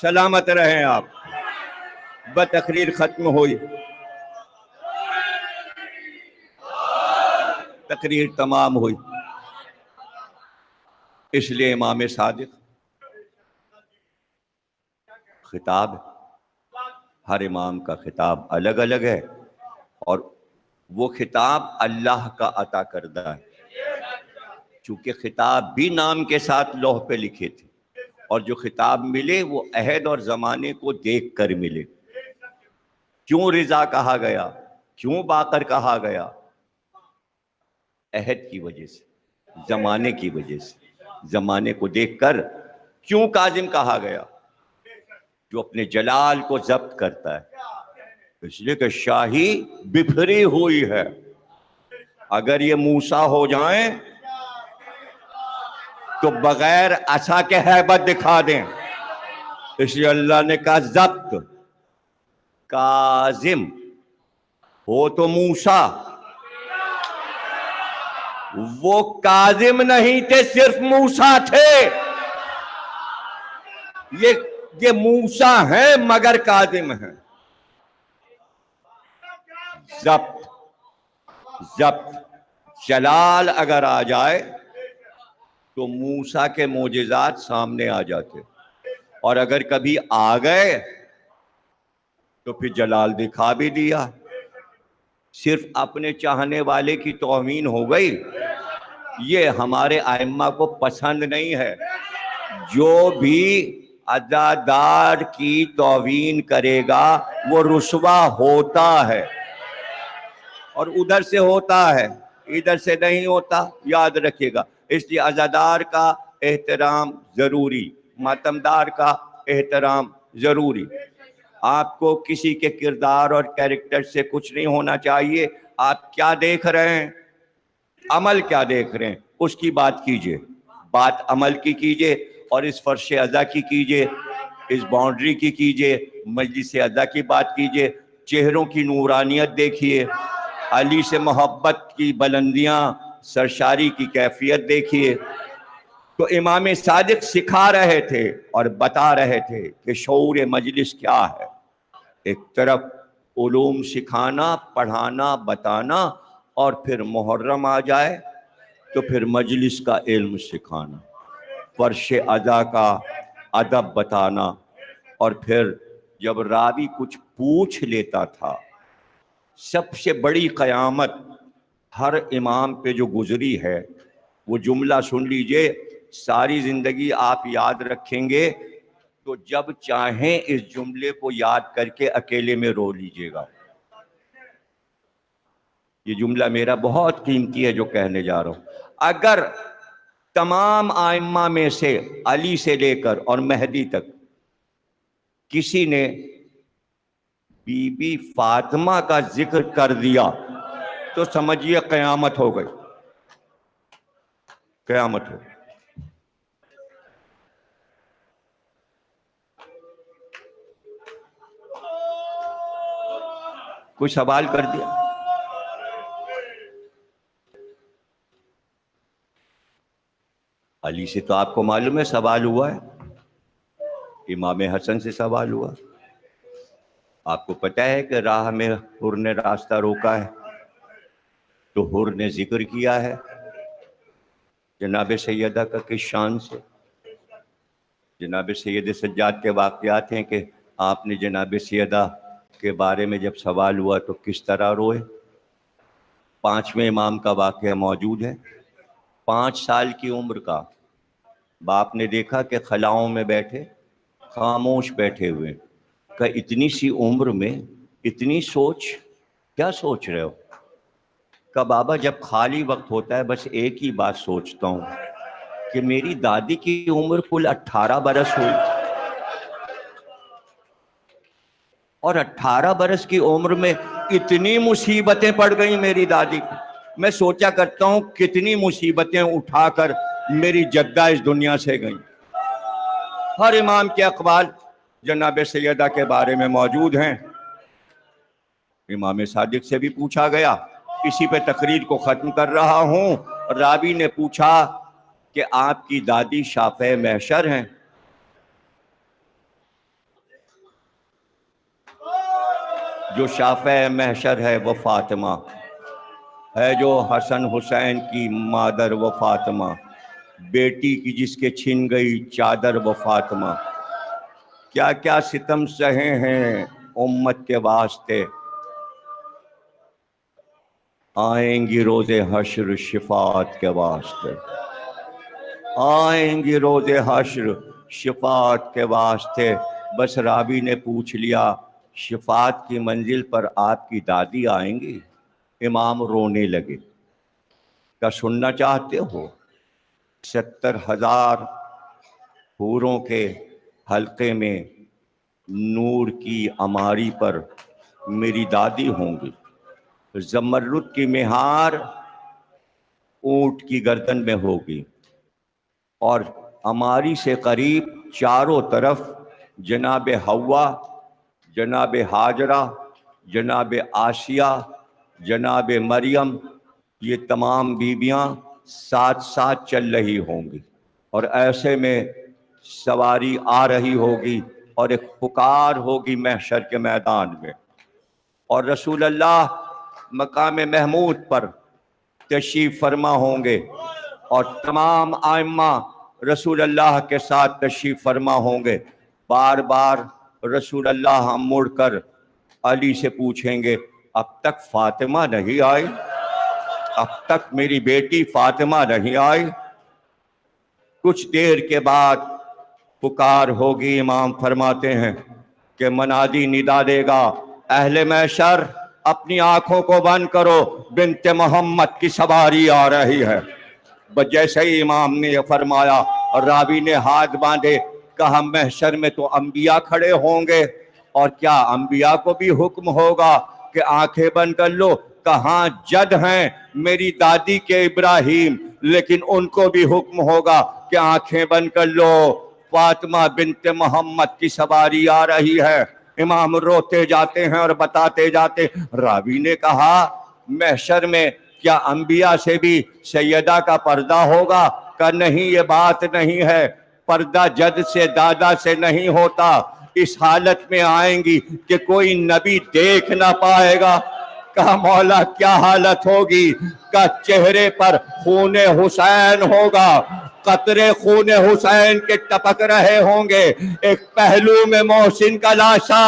سلامت رہیں آپ۔ تقریر ختم ہوئی، تقریر تمام ہوئی۔ اس لیے امام صادق خطاب، ہر امام کا خطاب الگ الگ ہے، اور وہ خطاب اللہ کا عطا کردہ ہے، چونکہ خطاب بھی نام کے ساتھ لوح پہ لکھے تھے، اور جو خطاب ملے وہ عہد اور زمانے کو دیکھ کر ملے۔ کیوں رضا کہا گیا، کیوں باقر کہا گیا؟ عہد کی وجہ سے، زمانے کی وجہ سے، زمانے کو دیکھ کر۔ کیوں کاظم کہا گیا؟ جو اپنے جلال کو ضبط کرتا ہے، اس لیے کہ شاہی بکھری ہوئی ہے، اگر یہ موسیٰ ہو جائیں تو بغیر عصا کے ہیبت دکھا دیں، اس لیے اللہ نے کہا ضبط۔ کاظم ہو تو موسیٰ، وہ کاظم نہیں تھے، صرف موسیٰ تھے۔ یہ موسیٰ ہیں مگر کاظم ہیں۔ ضبط، ضبط، جلال اگر آ جائے تو موسیٰ کے معجزات سامنے آ جاتے، اور اگر کبھی آ گئے تو پھر جلال دکھا بھی دیا۔ صرف اپنے چاہنے والے کی توہین ہو گئی، یہ ہمارے ائمہ کو پسند نہیں ہے۔ جو بھی عزادار کی توہین کرے گا وہ رسوا ہوتا ہے، اور ادھر سے ہوتا ہے، ادھر سے نہیں ہوتا، یاد رکھیے گا۔ اس لیے عزادار کا احترام ضروری، ماتمدار کا احترام ضروری۔ آپ کو کسی کے کردار اور کیریکٹر سے کچھ نہیں ہونا چاہیے۔ آپ کیا دیکھ رہے ہیں، عمل کیا دیکھ رہے ہیں، اس کی بات کیجئے، بات عمل کی کیجئے، اور اس فرش اعضا کی کیجئے، اس باؤنڈری کی کیجئے، مجلس اعضا کی بات کیجئے، چہروں کی نورانیت دیکھیے، علی سے محبت کی بلندیاں، سرشاری کی کیفیت دیکھیے۔ تو امام صادق سکھا رہے تھے اور بتا رہے تھے کہ شعور مجلس کیا ہے۔ ایک طرف علوم سکھانا، پڑھانا، بتانا، اور پھر محرم آ جائے تو پھر مجلس کا علم سکھانا، فرش اعضا کا ادب بتانا، اور پھر جب راوی کچھ پوچھ لیتا تھا، سب سے بڑی قیامت ہر امام پہ جو گزری ہے، وہ جملہ سن لیجئے، ساری زندگی آپ یاد رکھیں گے تو جب چاہیں اس جملے کو یاد کر کے اکیلے میں رو لیجئے گا۔ یہ جملہ میرا بہت قیمتی ہے جو کہنے جا رہا ہوں۔ اگر تمام ائمہ میں سے علی سے لے کر اور مہدی تک کسی نے بی بی فاطمہ کا ذکر کر دیا تو سمجھیے قیامت ہو گئی، قیامت ہو گئی۔ کوئی سوال کر دیا؟ علی سے تو آپ کو معلوم ہے سوال ہوا ہے، امام حسن سے سوال ہوا۔ آپ کو پتہ ہے کہ راہ میں حر نے راستہ روکا ہے تو حر نے ذکر کیا ہے جناب سیدہ کا کس شان سے۔ جناب سید سجاد کے واقعات ہیں کہ آپ نے جناب سیدہ کے بارے میں جب سوال ہوا تو کس طرح روئے۔ 5ویں امام کا واقعہ موجود ہے۔ 5 سال کی عمر کا باپ نے دیکھا کہ خلاؤں میں بیٹھے خاموش بیٹھے ہوئے، کہ اتنی سی عمر میں اتنی سوچ، کیا سوچ رہے ہو؟ کہ بابا جب خالی وقت ہوتا ہے بس ایک ہی بات سوچتا ہوں کہ میری دادی کی عمر کل 18 برس ہوئی، اور 18 برس کی عمر میں اتنی مصیبتیں پڑ گئیں میری دادی کو۔ میں سوچا کرتا ہوں کتنی مصیبتیں اٹھا کر میری جدہ اس دنیا سے گئیں۔ ہر امام کے اقوال جناب سیدہ کے بارے میں موجود ہیں۔ امام صادق سے بھی پوچھا گیا، اسی پہ تقریر کو ختم کر رہا ہوں۔ راوی نے پوچھا کہ آپ کی دادی شافع محشر ہیں؟ جو شافع محشر ہے وہ فاطمہ ہے، جو حسن حسین کی مادر وہ فاطمہ، بیٹی کی جس کے چھن گئی چادر وہ فاطمہ، کیا کیا ستم سہے ہیں امت کے واسطے، آئیں گی روز حشر شفاعت کے واسطے، آئیں گی روز حشر شفاعت کے واسطے۔ بس راوی نے پوچھ لیا شفاعت کی منزل پر آپ کی دادی آئیں گی؟ امام رونے لگے۔ کیا سننا چاہتے ہو؟ 70,000 حوروں کے حلقے میں نور کی عماری پر میری دادی ہوں گی، زمرد کی مہار اونٹ کی گردن میں ہوگی، اور عماری سے قریب چاروں طرف جناب حوا، جناب ہاجرہ، جناب آسیہ، جناب مریم، یہ تمام بیویاں ساتھ ساتھ چل رہی ہوں گی، اور ایسے میں سواری آ رہی ہوگی اور ایک پکار ہوگی محشر کے میدان میں، اور رسول اللہ مقام محمود پر تشریف فرما ہوں گے، اور تمام ائمہ رسول اللہ کے ساتھ تشریف فرما ہوں گے۔ بار بار رسول اللہ مڑ کر علی سے پوچھیں گے اب تک فاطمہ نہیں آئی؟ اب تک میری بیٹی فاطمہ نہیں آئی؟ کچھ دیر کے بعد پکار ہوگی، امام فرماتے ہیں کہ منادی ندا دے گا، اہل محشر اپنی آنکھوں کو بند کرو، بنت محمد کی سواری آ رہی ہے۔ بس جیسے ہی امام نے یہ فرمایا اور راوی نے ہاتھ باندھے، کہا محشر میں تو انبیاء کھڑے ہوں گے، اور کیا انبیاء کو بھی حکم ہوگا کہ آنکھیں بند کر لو؟ کہاں جد ہیں میری دادی کے ابراہیم، لیکن ان کو بھی حکم ہوگا کہ آنکھیں بند کر لو، فاطمہ بنت محمد کی سواری آ رہی ہے۔ امام روتے جاتے ہیں اور بتاتے جاتے، راوی نے کہا محشر میں کیا انبیاء سے بھی سیدہ کا پردہ ہوگا؟ کہ نہیں، یہ بات نہیں ہے، پردہ جد سے دادا سے نہیں ہوتا، اس حالت میں آئیں گی کہ کوئی نبی دیکھ نہ پائے گا۔ کہا مولا کیا حالت ہوگی؟ کہ چہرے پر خون حسین ہوگا، قطرے خون حسین کے ٹپک رہے ہوں گے، ایک پہلو میں محسن کا لاشا،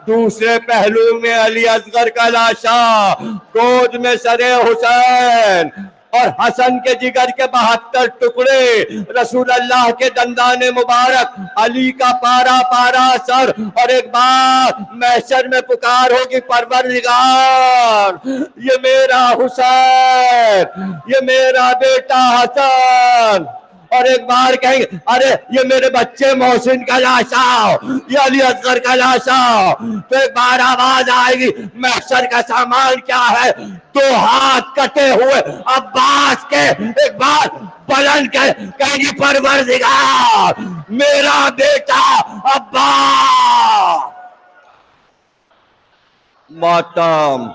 دوسرے پہلو میں علی اصغر کا لاشا، گود میں سر حسین، اور حسن کے جگر کے 72 ٹکڑے، رسول اللہ کے دندان مبارک، علی کا پارا پارا سر، اور ایک بار محشر میں پکار ہوگی پروردگار یہ میرا حسین، یہ میرا بیٹا حسن، اور ایک بار کہیں گے ارے یہ میرے بچے محسن کا لاشا، یہ علی اصغر کا لاشا، تو ایک بار آواز آئے گی محشر کا سامان کیا ہے؟ 2 ہاتھ کٹے ہوئے عباس کے، ایک بار بلند کہیں گی پروردگار میرا بیٹا عباس۔ ماتم